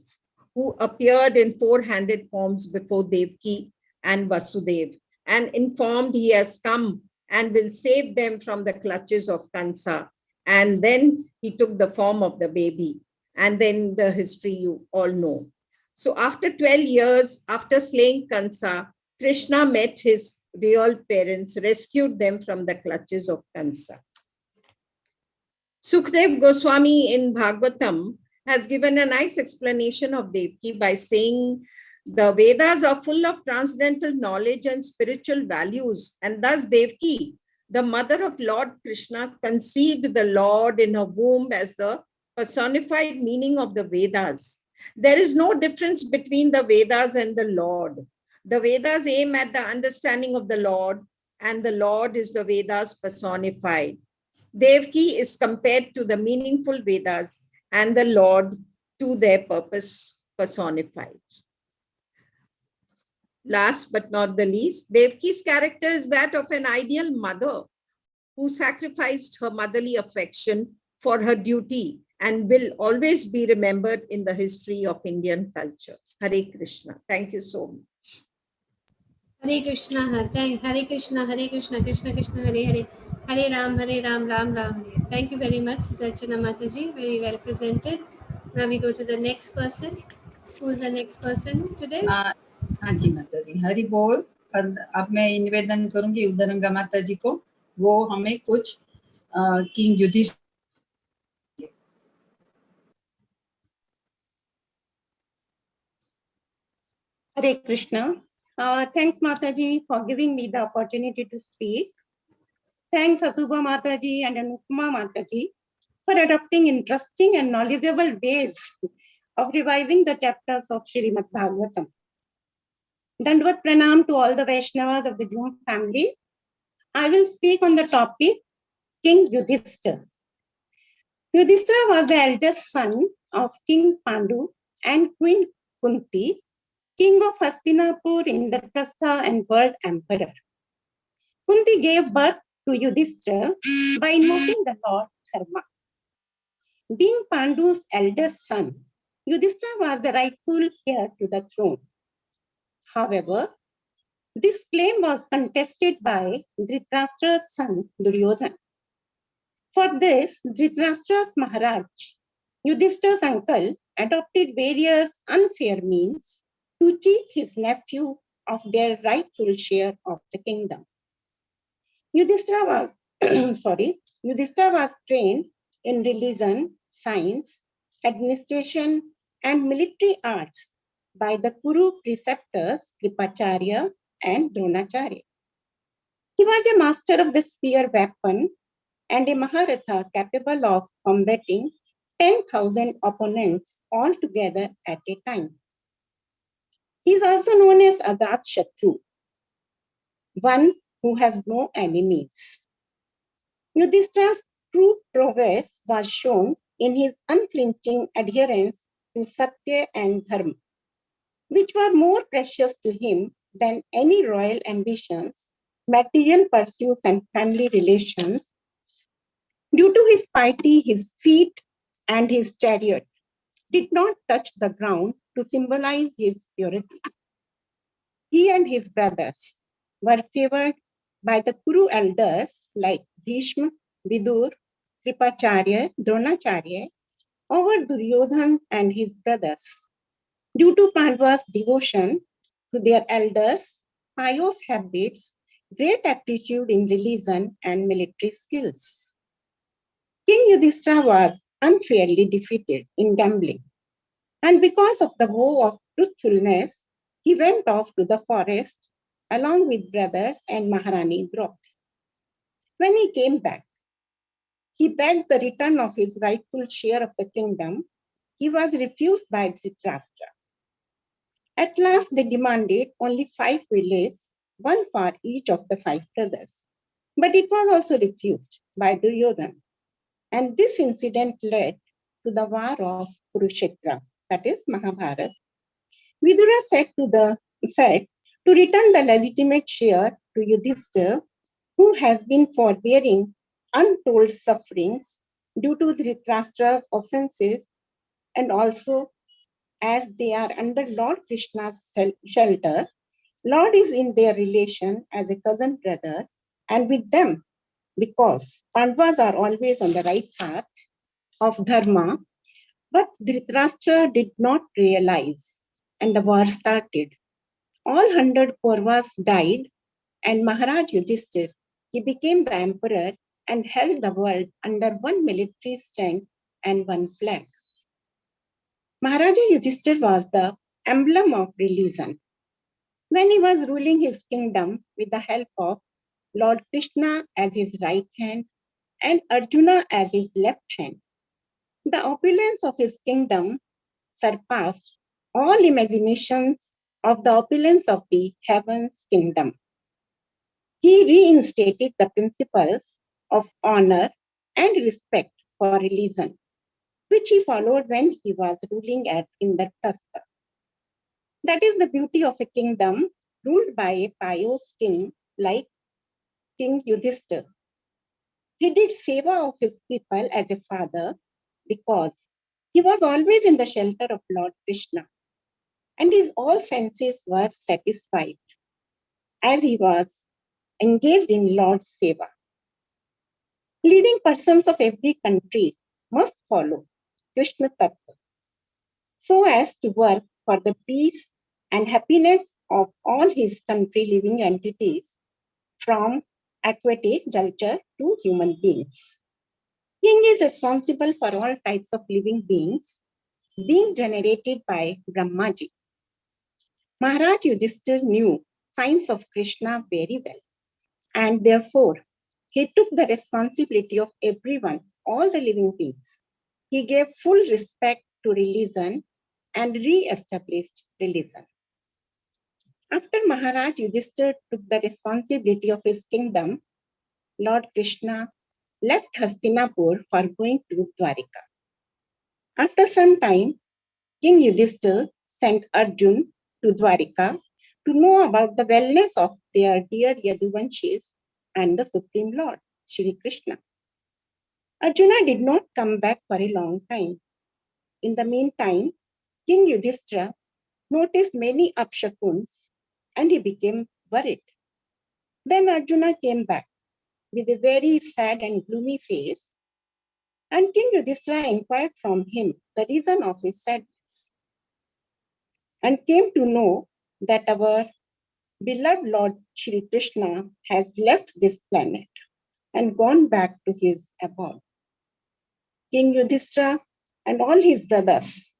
who appeared in 4-handed forms before Devki and Vasudev and informed he has come and will save them from the clutches of Kansa. And then he took the form of the baby. And then the history you all know. So after 12 years, after slaying Kansa, Krishna met his real parents, rescued them from the clutches of Kansa. Sukhdev Goswami in Bhagavatam has given a nice explanation of Devaki by saying the Vedas are full of transcendental knowledge and spiritual values, and thus Devaki, the mother of Lord Krishna, conceived the Lord in her womb as the personified meaning of the Vedas. There is no difference between the Vedas and the Lord. The Vedas aim at the understanding of the Lord, and the Lord is the Vedas personified. Devaki is compared to the meaningful Vedas and the Lord to their purpose personified. Last but not the least, Devaki's character is that of an ideal mother who sacrificed her motherly affection for her duty and will always be remembered in the history of Indian culture. Hare Krishna. Thank you so much. Hare Krishna, Hare Krishna, Hare Krishna, Krishna Krishna, Hare Hare, Hare Ram, Ram Ram, Hare. Thank you very much, Sudarshana Mataji. Very well presented. Now we go to the next person. Who is the next person today? हाँ जी माता जी, हरि बोल। अब मैं निवेदन करूंगी उदरंगा माता जी को, वो हमें कुछ king Yudhishthir. Hare Krishna. Thanks Mataji for giving me the opportunity to speak. Thanks Asubha Mataji and Anupama Mataji for adopting interesting and knowledgeable ways of revising the chapters of Srimad Bhagavatam. Dandvat Pranam to all the Vaishnavas of the Jung family. I will speak on the topic King Yudhishthira. Yudhishthira was the eldest son of King Pandu and Queen Kunti, king of Hastinapur, Indraprastha, and world emperor. Kunti gave birth to Yudhishthira by invoking the Lord Dharma. Being Pandu's eldest son, Yudhishthira was the rightful heir to the throne. However, this claim was contested by Dhritarashtra's son Duryodhana. For this, Dhritarashtra's Maharaj, Yudhishthira's uncle, adopted various unfair means to cheat his nephew of their rightful share of the kingdom. Yudhishthira was trained in religion, science, administration, and military arts by the Kuru preceptors Kripacharya and Dronacharya. He was a master of the spear weapon and a Maharatha capable of combating 10,000 opponents all together at a time. He is also known as Adat Shatru, one who has no enemies. Yudhishthira's true prowess was shown in his unflinching adherence to Satya and Dharma, which were more precious to him than any royal ambitions, material pursuits, and family relations. Due to his piety, his feet and his chariot did not touch the ground to symbolize his purity. He and his brothers were favored by the Kuru elders like Bhishma, Vidur, Kripacharya, Dronacharya over Duryodhana and his brothers. Due to Pandava's devotion to their elders, pious habits, great aptitude in religion, and military skills. King Yudhishthira was unfairly defeated in gambling, and because of the vow of truthfulness, he went off to the forest along with brothers and Maharani Draupadi. When he came back, he begged the return of his rightful share of the kingdom. He was refused by Dhritarashtra. At last, they demanded only 5 villages, one for each of the 5 brothers. But it was also refused by Duryodhana. And this incident led to the war of Kurukshetra, that is Mahabharata. Vidura said to return the legitimate share to Yudhishthira, who has been forbearing untold sufferings due to Dhritarashtra's offenses, and also as they are under Lord Krishna's shelter. Lord is in their relation as a cousin brother, and with them, because Pandavas are always on the right path of Dharma, but Dhritarashtra did not realize, and the war started. All 100 Kauravas died, and Maharaj Yudhishthira, he became the emperor and held the world under one military strength and one flag. Maharaja Yudhishthir was the emblem of religion. When he was ruling his kingdom with the help of Lord Krishna as his right hand and Arjuna as his left hand, the opulence of his kingdom surpassed all imaginations of the opulence of the heaven's kingdom. He reinstated the principles of honor and respect for religion, which he followed when he was ruling at Indraprastha. That is the beauty of a kingdom ruled by a pious king like King Yudhishthir. He did seva of his people as a father because he was always in the shelter of Lord Krishna, and his all senses were satisfied as he was engaged in Lord's seva. Leading persons of every country must follow Krishna Tattva so as to work for the peace and happiness of all his country living entities, from aquatic culture to human beings. King is responsible for all types of living beings being generated by Brahmaji. Maharaj Yudhishthir knew signs of Krishna very well, and therefore he took the responsibility of everyone, all the living beings. He gave full respect to religion and re-established religion. After Maharaj Yudhishthir took the responsibility of his kingdom, Lord Krishna left Hastinapur for going to Dwarika. After some time, King Yudhishthir sent Arjun to Dwarika to know about the wellness of their dear Yaduvanshis and the Supreme Lord, Shri Krishna. Arjuna did not come back for a long time. In the meantime, King Yudhishthira noticed many upshakuns and he became worried. Then Arjuna came back with a very sad and gloomy face, and King Yudhishthira inquired from him the reason of his sadness and came to know that our beloved Lord Shri Krishna has left this planet and gone back to his abode. King Yudhishthira and all his brothers,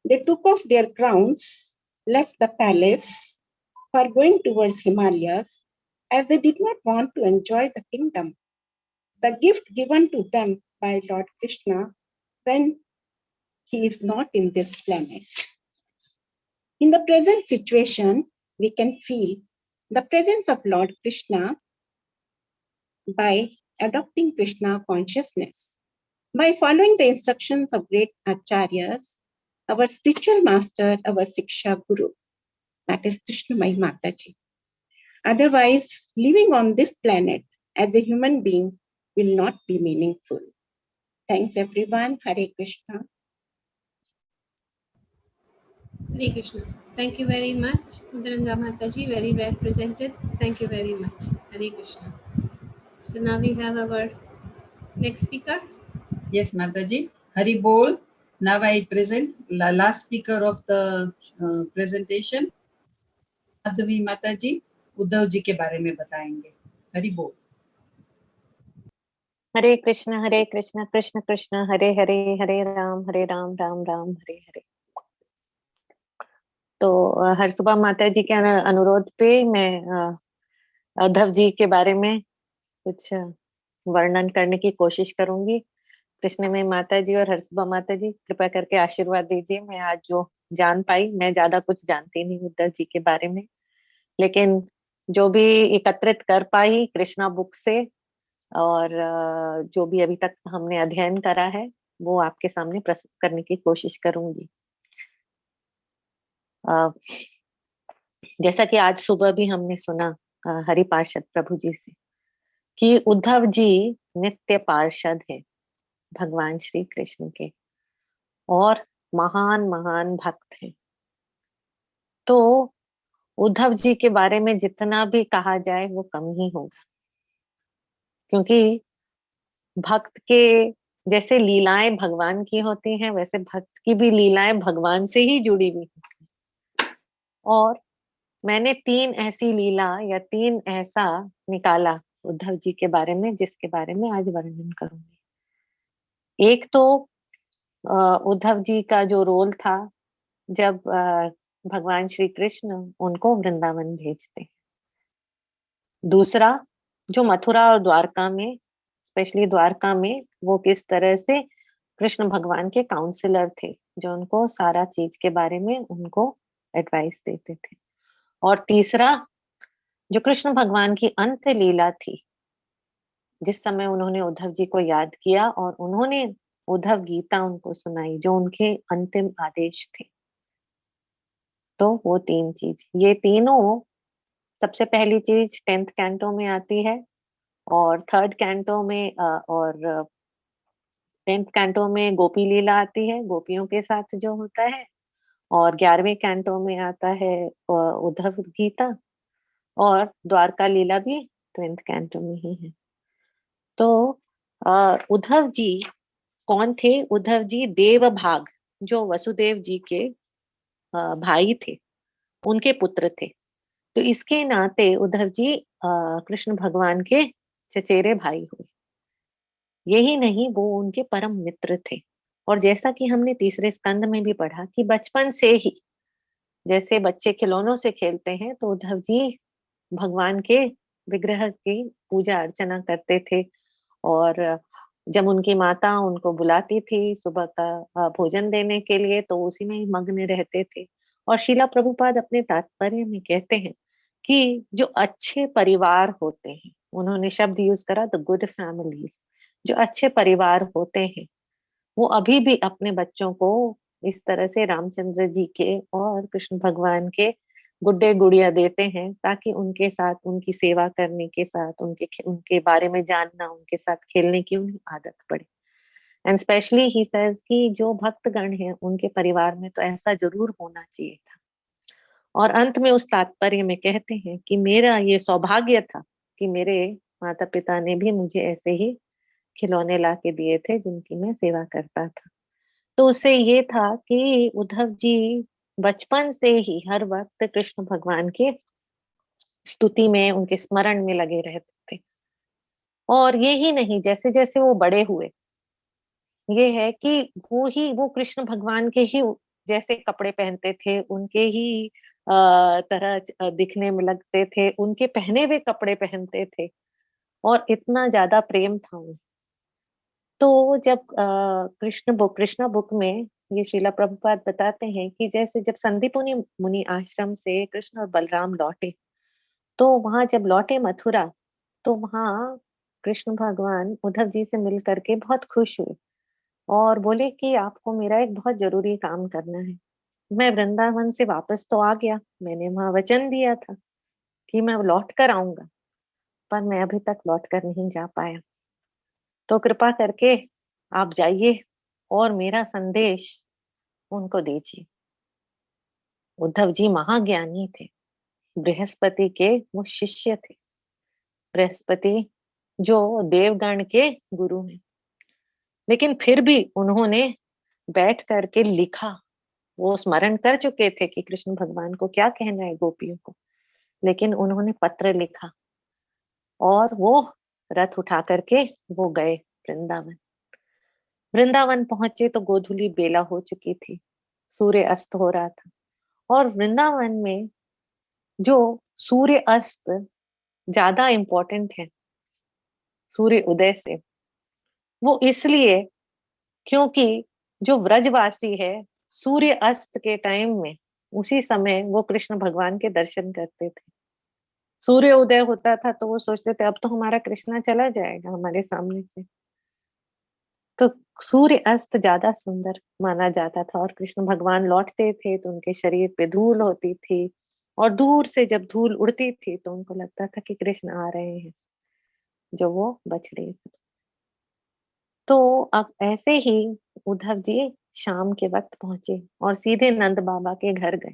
they took off their crowns, left the palace for going towards Himalayas, as they did not want to enjoy the kingdom, the gift given to them by Lord Krishna when he is not in this planet. In the present situation, we can feel the presence of Lord Krishna by adopting Krishna consciousness, by following the instructions of great acharyas, our spiritual master, our Siksha Guru, that is Krishnamai Mataji. Otherwise, living on this planet as a human being will not be meaningful. Thanks everyone. Hare Krishna. Hare Krishna. Thank you very much, Udaranga Mataji. Very well presented. Thank you very much. Hare Krishna. So now we have our next speaker. Yes, Mataji. Hari Bol. Now I present the last speaker of the presentation. Madhavi माताजी उद्धव जी के बारे में बताएंगे. हरि बोल. हरे कृष्ण कृष्ण कृष्ण हरे हरे हरे राम राम राम हरे हरे. तो हर सुबह माता जी के अनुरोध पे मैं उद्धव जी के बारे में कुछ वर्णन करने की कोशिश करूंगी. कृष्ण में माता जी और हर सुबह माता जी कृपा करके आशीर्वाद दीजिए. मैं आज जो जान पाई, मैं ज्यादा कुछ जानती नहीं उद्धव जी के बारे में, लेकिन जो भी एकत्रित कर पाई कृष्णा बुक से और जो भी अभी तक हमने अध्ययन करा है वो आपके सामने प्रस्तुत करने की कोशिश करूंगी. जैसा कि आज सुबह भी हमने सुना हरि पार्षद प्रभु जी से कि उद्धव जी नित्य पार्षद है भगवान श्री कृष्ण के और महान महान भक्त हैं. तो उद्धव जी के बारे में जितना भी कहा जाए वो कम ही होगा, क्योंकि भक्त के जैसे लीलाएं भगवान की होती हैं वैसे भक्त की भी लीलाएं भगवान से ही जुड़ी हुई होती हैं. और मैंने 3 ऐसी लीला या 3 ऐसा निकाला उद्धव जी के बारे में जिसके बारे में आज वर्णन करूंगी. एक तो उद्धव जी का जो रोल था जब भगवान श्री कृष्ण उनको वृंदावन भेजते हैं। दूसरा, जो मथुरा और द्वारका में, स्पेशली द्वारका में, वो किस तरह से कृष्ण भगवान के काउंसलर थे, जो उनको सारा चीज के बारे में उनको एडवाइस देते थे। और तीसरा, जो कृष्ण भगवान की अंत लीला थी, जिस समय उन्होंने उद्धव जी को याद किया और उन्होंने उद्धव गीता उनको सुनाई, जो उनके अंतिम आदेश थे। तो वो तीन चीज, ये तीनों, सबसे पहली चीज 10th कैंटो में आती है, और 3rd कैंटो में और 10th कैंटो में गोपी लीला आती है, गोपियों के साथ जो होता है, और 11वें कैंटो में आता है उद्धव गीता, और द्वारका लीला भी 10th कैंटो में ही है। तो उद्धव जी कौन थे? उद्धव जी देव भाग, जो वसुदेव जी के भाई थे, उनके पुत्र थे। तो इसके नाते उद्धव जी कृष्ण भगवान के चचेरे भाई हुए। यही नहीं, वो उनके परम मित्र थे। और जैसा कि हमने तीसरे स्कंद में भी पढ़ा कि बचपन से ही जैसे बच्चे खिलौनों से खेलते हैं, तो उद्धव जी भगवान के विग्रह की पूजा अर्चना करते थे। और जब उनकी माता उनको बुलाती थी सुबह का भोजन देने के लिए, तो उसी में ही मग्न रहते थे। और शीला प्रभुपाद अपने तात्पर्य में कहते हैं कि जो अच्छे परिवार होते हैं, उन्होंने शब्द यूज करा द गुड फैमिलीज, जो अच्छे परिवार होते हैं वो अभी भी अपने बच्चों को इस तरह से रामचंद्र जी के और कृष्ण भगवान के गुड्डे गुड़िया देते हैं, ताकि उनके साथ, उनकी सेवा करने के साथ, उनके बारे में जानना, उनके साथ खेलने की उन्हें आदत पड़े। एंड स्पेशली ही सेज कि जो भक्तगण हैं उनके परिवार में तो ऐसा जरूर होना चाहिए था। और अंत में उस तात्पर्य में कहते हैं कि मेरा ये सौभाग्य था कि मेरे माता पिता ने भी मुझे ऐसे ही खिलौने ला के दिए थे जिनकी मैं सेवा करता था। तो उससे ये था कि उद्धव जी बचपन से ही हर वक्त कृष्ण भगवान के स्तुति में, उनके स्मरण में लगे रहते थे। और ये ही नहीं, जैसे जैसे वो बड़े हुए, ये है कि वो कृष्ण भगवान के ही जैसे कपड़े पहनते थे, उनके ही तरह दिखने में लगते थे, उनके पहने हुए कपड़े पहनते थे, और इतना ज्यादा प्रेम था उन्हें। तो जब कृष्णा बुक में ये श्रीला प्रभुपाद बताते हैं कि जैसे जब संदीपनी मुनि आश्रम से कृष्ण और बलराम लौटे, तो वहां जब लौटे मथुरा, तो वहां कृष्ण भगवान उद्धव जी से मिल करके बहुत खुश हुए और बोले कि आपको मेरा एक बहुत जरूरी काम करना है। मैं वृंदावन से वापस तो आ गया, मैंने वहां वचन दिया था कि मैं लौट कर आऊंगा, पर मैं अभी तक लौट कर नहीं जा पाया। तो कृपा करके आप जाइए और मेरा संदेश उनको दीजिए। उद्धव जी महाज्ञानी थे, बृहस्पति के वो शिष्य थे। बृहस्पति जो देवगण के गुरु हैं, लेकिन फिर भी उन्होंने बैठ करके लिखा। वो स्मरण कर चुके थे कि कृष्ण भगवान को क्या कहना है गोपियों को, लेकिन उन्होंने पत्र लिखा और वो रथ उठा करके वो गए वृंदावन। वृंदावन पहुंचे तो गोधूली बेला हो चुकी थी, सूर्य अस्त हो रहा था। और वृंदावन में जो सूर्य अस्त ज्यादा इम्पोर्टेंट है सूर्य उदय से, वो इसलिए क्योंकि जो व्रजवासी है सूर्य अस्त के टाइम में, उसी समय वो कृष्ण भगवान के दर्शन करते थे। सूर्य उदय होता था तो वो सोचते थे अब तो हमारा कृष्णा चला जाएगा हमारे सामने से। तो सूर्य अस्त ज्यादा सुंदर माना जाता था, और कृष्ण भगवान लौटते थे तो उनके शरीर पे धूल होती थी, और दूर से जब धूल उड़ती थी तो उनको लगता था कि कृष्ण आ रहे हैं, जो वो बछड़े से। तो अब ऐसे ही उद्धव जी शाम के वक्त पहुंचे और सीधे नंद बाबा के घर गए।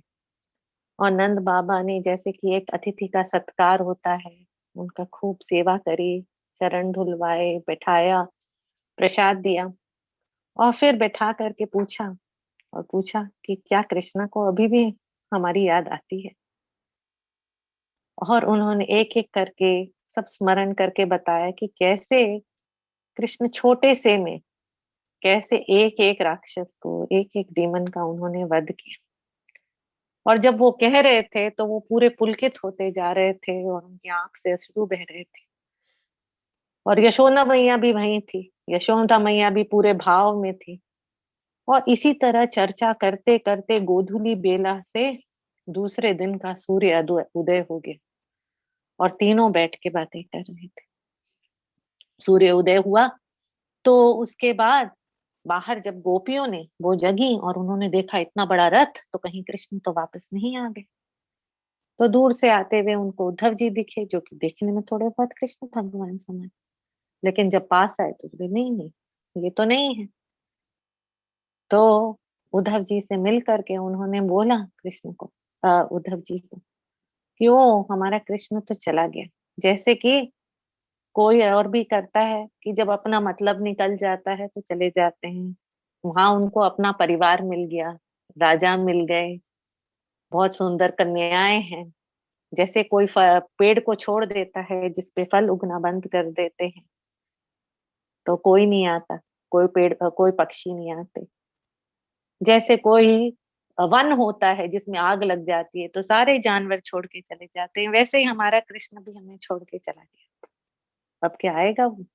और नंद बाबा ने, जैसे कि एक अतिथि का सत्कार होता है, उनका खूब सेवा करी, चरण धुलवाए, बैठाया, प्रसाद दिया, और फिर बैठा करके पूछा कि क्या कृष्णा को अभी भी हमारी याद आती है। और उन्होंने एक एक करके सब स्मरण करके बताया कि कैसे कृष्ण छोटे से में कैसे एक एक राक्षस को, एक एक डीमन का उन्होंने वध किया। और जब वो कह रहे थे तो वो पूरे पुलकित होते जा रहे थे और उनकी आंख से अश्रु बह रहे थे। और यशोदा मैया भी वहीं थी, यशोदा मैया भी पूरे भाव में थी। और इसी तरह चर्चा करते करते गोधूली बेला से दूसरे दिन का सूर्य उदय हो गया और तीनों बैठ के बातें कर रहे थे। सूर्य उदय हुआ तो उसके बाद बाहर जब गोपियों ने वो जगी और उन्होंने देखा इतना बड़ा रथ, तो कहीं कृष्ण तो वापस नहीं आ गए। तो दूर से आते हुए उनको उद्धव जी दिखे, जो कि देखने में थोड़े बहुत कृष्ण भगवान समान, लेकिन जब पास आए तो बोले नहीं नहीं, ये तो नहीं है। तो उद्धव जी से मिल करके उन्होंने बोला कृष्ण को, उद्धव जी को, कि वो हमारा कृष्ण तो चला गया। जैसे कि कोई और भी करता है कि जब अपना मतलब निकल जाता है तो चले जाते हैं। वहां उनको अपना परिवार मिल गया, राजा मिल गए, बहुत सुंदर कन्याएं हैं। जैसे कोई पेड़ को छोड़ देता है जिसपे फल उगना बंद कर देते हैं तो कोई नहीं आता, कोई पेड़ कोई पक्षी नहीं आते। जैसे कोई वन होता है जिसमें आग लग जाती है तो सारे जानवर छोड़ के चले जाते हैं, वैसे ही हमारा कृष्ण भी हमें छोड़ के चला गया। अब क्या आएगा वो?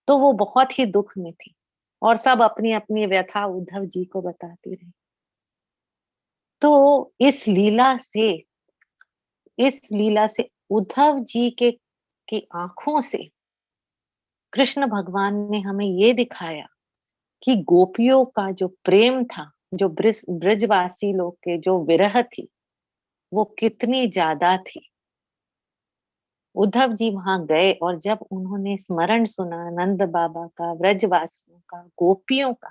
तो वो बहुत ही दुख में थी और सब अपनी अपनी व्यथा उद्धव जी को बताती रही। तो इस लीला से उद्धव जी की आंखों से कृष्ण भगवान ने हमें ये दिखाया कि गोपियों का जो प्रेम था, जो ब्रजवासी लोग के जो विरह थी, वो कितनी ज्यादा थी। उद्धव जी वहां गए और जब उन्होंने स्मरण सुना नंद बाबा का, ब्रजवासियों का, गोपियों का,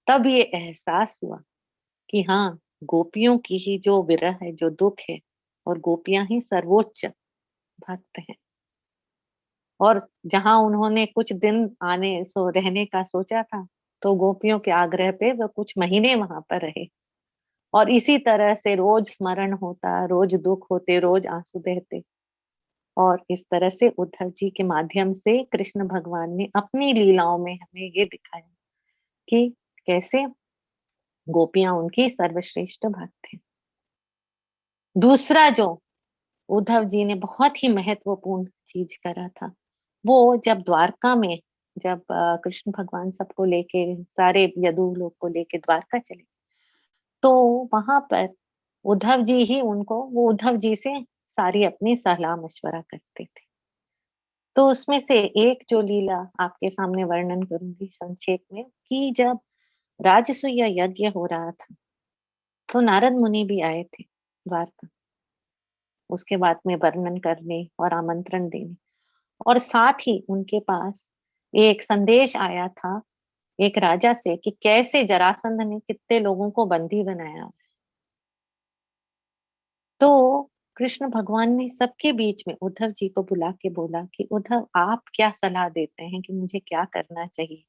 तब ये एहसास हुआ कि हाँ, गोपियों की ही जो विरह है, जो दुख है, और गोपियां ही सर्वोच्च भक्त हैं। और जहां उन्होंने कुछ दिन रहने का सोचा था, तो गोपियों के आग्रह पे वो कुछ महीने वहां पर रहे। और इसी तरह से रोज स्मरण होता, रोज दुख होते, रोज आंसू बहते। और इस तरह से उद्धव जी के माध्यम से कृष्ण भगवान ने अपनी लीलाओं में हमें ये दिखाया कि कैसे गोपियां उनकी सर्वश्रेष्ठ भक्त हैं। दूसरा जो उद्धव जी ने बहुत ही महत्वपूर्ण चीज करा था, वो जब द्वारका में, जब कृष्ण भगवान सबको लेके, सारे यदु लोग को लेके द्वारका चले, तो वहां पर वो उद्धव जी से सारी अपनी सलाह मशवरा करते थे। तो उसमें से एक जो लीला आपके सामने वर्णन करूंगी संक्षेप में, कि जब राजसूय यज्ञ हो रहा था तो नारद मुनि भी आए थे द्वारका, उसके बाद में वर्णन करने और आमंत्रण देने। और साथ ही उनके पास एक संदेश आया था एक राजा से कि कैसे जरासंध ने कितने लोगों को बंदी बनाया। तो कृष्ण भगवान ने सबके बीच में उद्धव जी को बुला के बोला कि उद्धव, आप क्या सलाह देते हैं कि मुझे क्या करना चाहिए?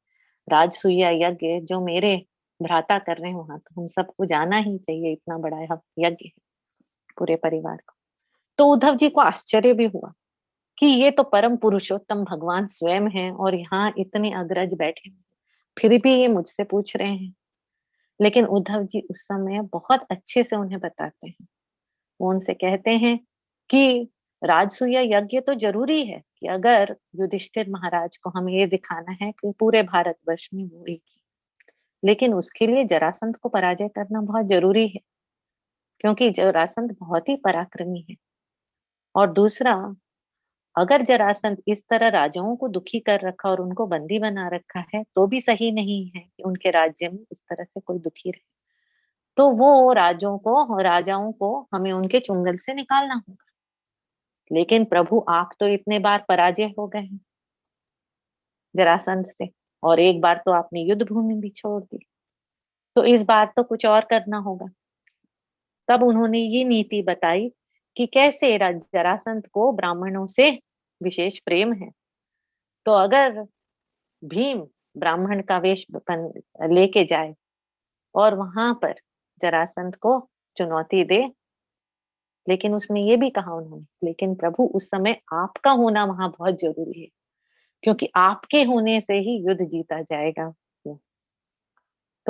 राजसूय यज्ञ जो मेरे भ्राता कर रहे हैं वहां तो हम सबको जाना ही चाहिए, इतना बड़ा यज्ञ है पूरे परिवार को। तो उद्धव जी को आश्चर्य भी हुआ कि ये तो परम पुरुषोत्तम भगवान स्वयं हैं और यहाँ इतने अग्रज बैठे हैं, फिर भी ये मुझसे पूछ रहे हैं। लेकिन उद्धव जी उस समय बहुत अच्छे से उन्हें बताते हैं। वो उनसे कहते हैं कि राजसूय यज्ञ तो जरूरी है, कि अगर युधिष्ठिर महाराज को हमें ये दिखाना है कि पूरे भारतवर्ष में वो एक ही, लेकिन उसके लिए जरासंध को पराजय करना बहुत जरूरी है, क्योंकि जरासंध बहुत ही पराक्रमी है। और दूसरा, अगर जरासंध इस तरह राजाओं को दुखी कर रखा और उनको बंदी बना रखा है तो भी सही नहीं है कि उनके राज्य में इस तरह से कोई दुखी रहे। तो वो राजाओं को हमें उनके चुंगल से निकालना होगा। लेकिन प्रभु, आप तो इतने बार पराजय हो गए हैं जरासंध से, और एक बार तो आपने युद्ध भूमि भी छोड़ दी, तो इस बार तो कुछ और करना होगा। तब उन्होंने ये नीति बताई कि कैसे जरासंध को ब्राह्मणों से विशेष प्रेम है, तो अगर भीम ब्राह्मण का वेश लेके जाए और वहां पर जरासंध को चुनौती दे, लेकिन उसने ये भी कहा उन्होंने, लेकिन प्रभु उस समय आपका होना वहां बहुत जरूरी है, क्योंकि आपके होने से ही युद्ध जीता जाएगा,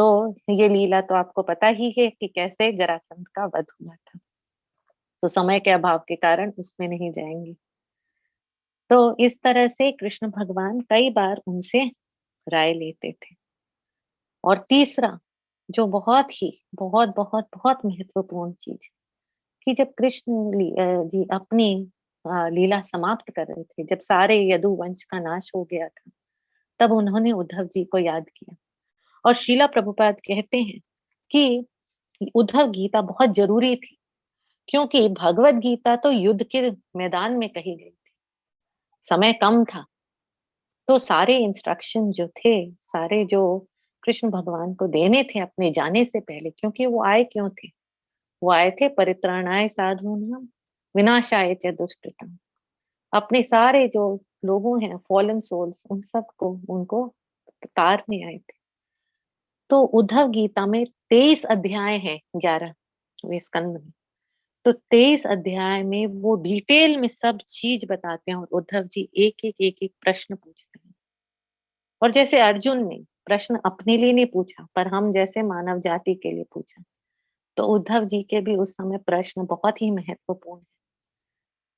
तो ये लीला तो आपको पता ही है कि कैसे जरासंध का वध हुआ था, तो समय के अभाव के कारण उसमें नहीं जाएंगे। तो इस तरह से कृष्ण भगवान कई बार उनसे राय लेते थे। और तीसरा जो बहुत बहुत महत्वपूर्ण चीज कि जब कृष्ण जी अपनी लीला समाप्त कर रहे थे, जब सारे यदु वंश का नाश हो गया था, तब उन्होंने उद्धव जी को याद किया। और शीला प्रभुपाद कहते हैं कि उद्धव गीता बहुत जरूरी थी, क्योंकि भगवत गीता तो युद्ध के मैदान में कही गई थी, समय कम था, तो सारे इंस्ट्रक्शन जो थे, सारे जो कृष्ण भगवान को देने थे अपने जाने से पहले, क्योंकि वो आए क्यों थे? वो आए थे परित्राणाय साधूनां विनाशाय च दुष्कृतां। अपने सारे जो लोगों हैं, फॉलन सोल्स, उन सबको उनको तारने आए थे। तो उद्धव गीता में 23 अध्याय हैं, 11वें स्कंद में। तो 23 अध्याय में वो डिटेल में सब चीज बताते हैं और उद्धव जी एक एक प्रश्न पूछते हैं। और जैसे अर्जुन ने प्रश्न अपने लिए नहीं पूछा, पर हम जैसे मानव जाति के लिए पूछा, तो उद्धव जी के भी उस समय प्रश्न बहुत ही महत्वपूर्ण है।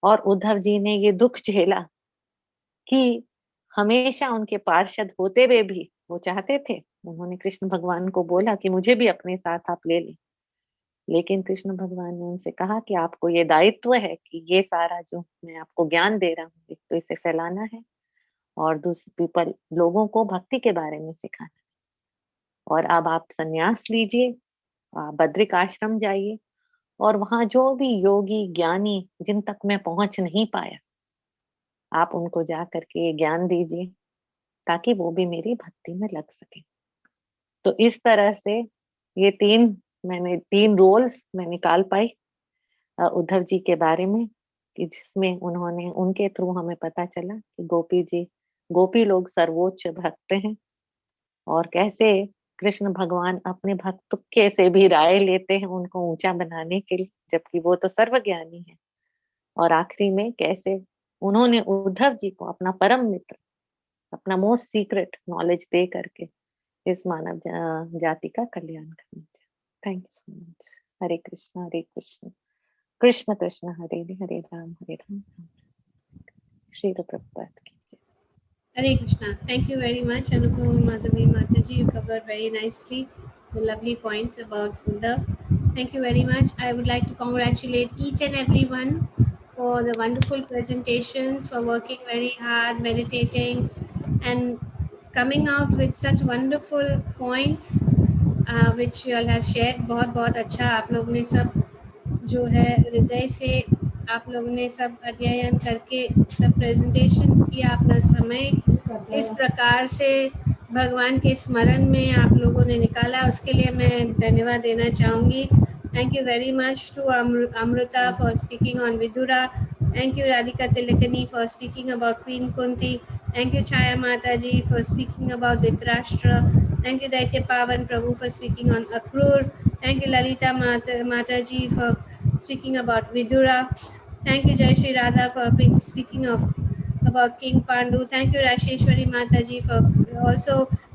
और उद्धव जी ने ये दुख झेला कि हमेशा उनके पार्षद होते हुए भी वो चाहते थे, उन्होंने कृष्ण भगवान को बोला कि मुझे भी अपने साथ आप ले लें, लेकिन कृष्ण भगवान ने उनसे कहा कि आपको ये दायित्व है कि ये सारा जो मैं आपको ज्ञान दे रहा हूँ, एक तो इसे फैलाना है और दूसरे लोगों को भक्ति के बारे में सिखाना है। और अब आप संन्यास लीजिए, बद्रिक आश्रम जाइए और वहां जो भी योगी ज्ञानी जिन तक मैं पहुंच नहीं पाया, आप उनको जा करके ज्ञान दीजिए ताकि वो भी मेरी भक्ति में लग सके। तो इस तरह से ये तीन रोल्स मैं निकाल पाई उद्धव जी के बारे में, कि जिसमें उन्होंने, उनके थ्रू हमें पता चला कि गोपी लोग सर्वोच्च भक्त हैं और कैसे कृष्ण भगवान अपने भक्त के से भी राय लेते हैं उनको ऊंचा बनाने के लिए, जबकि वो तो सर्वज्ञानी है। और आखिरी में कैसे उन्होंने उद्धव जी को अपना परम मित्र, अपना मोस्ट सीक्रेट नॉलेज दे करके इस मानव जाति का कल्याण करना चाहिए। Thank you so much. Hare Krishna Krishna Krishna Hare Hare Ram Shri Prabhupada की जय। Hare Krishna. Thank you very much, Anupama Madhavi Mataji. You covered very nicely the lovely points about Uddhav. Thank you very much. I would like to congratulate each and everyone for the wonderful presentations, for working very hard, meditating, and coming out with such wonderful points which you all have shared. बहुत बहुत अच्छा आप लोग ने सब जो है हृदय से आप लोग ने सब अध्ययन करके सब प्रेजेंटेशन किया, अपना समय इस प्रकार से भगवान के स्मरण में आप लोगों ने निकाला, उसके लिए मैं धन्यवाद देना चाहूँगी। Thank you very much to Amrita for speaking on Vidura, thank you Radhika Tilakani for speaking about queen Kunti, thank you Chhaya माता ji for speaking about Dhritarashtra, thank you Daitya Pavan Prabhu for speaking on Akrura, thank you Lalita माता ji for speaking about Vidura. Thank you Jai Shri Radha for speaking about King Pandu. Thank you Rasheshwari Mataji for also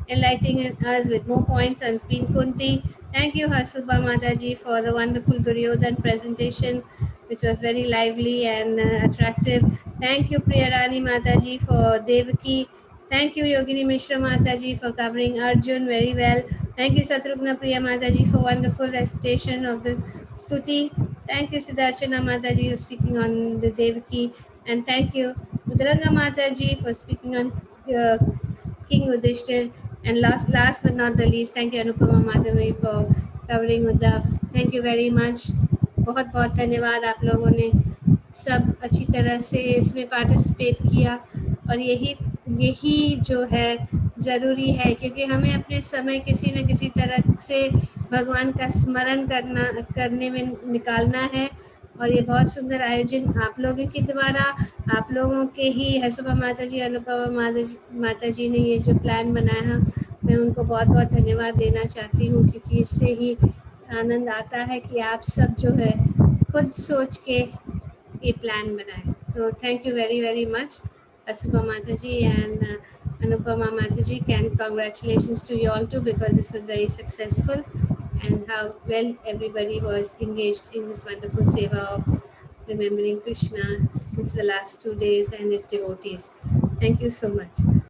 enlightening us with more points on Queen Kunti. Thank you Hasubha Mataji for the wonderful Duryodhan presentation, which was very lively and attractive. Thank you Priyarani Mataji for Devaki. Thank you Yogini Mishra Mataji for covering Arjun very well. Thank you Satrugna Priya Mataji for wonderful recitation of the Stuti. Thank you Siddharchana Mataji for speaking on the Devaki. And thank you Udaranga Mataji for speaking on King Yudhishthir. And last but not the least, thank you Anupama Madhavi for covering Uddhav. Thank you very much. बहुत बहुत धन्यवाद, आप लोगों ने सब अच्छी तरह से इसमें पार्टिसिपेट किया और यही जो है ज़रूरी है, क्योंकि हमें अपने समय किसी न किसी तरह से भगवान का स्मरण करने में निकालना है। और ये बहुत सुंदर आयोजन आप लोगों के द्वारा, आप लोगों के ही हसुबा माता जी, अनुपमा माता जी ने ये जो प्लान बनाया, मैं उनको बहुत बहुत धन्यवाद देना चाहती हूँ, क्योंकि इससे ही आनंद आता है कि आप सब जो है खुद सोच के ये प्लान बनाए। So thank you very very much Asubha Mataji, and Anupama Mataji, and congratulations to you all too, because this was very successful, and how well everybody was engaged in this wonderful seva of remembering Krishna since the last 2 days and his devotees. Thank you so much.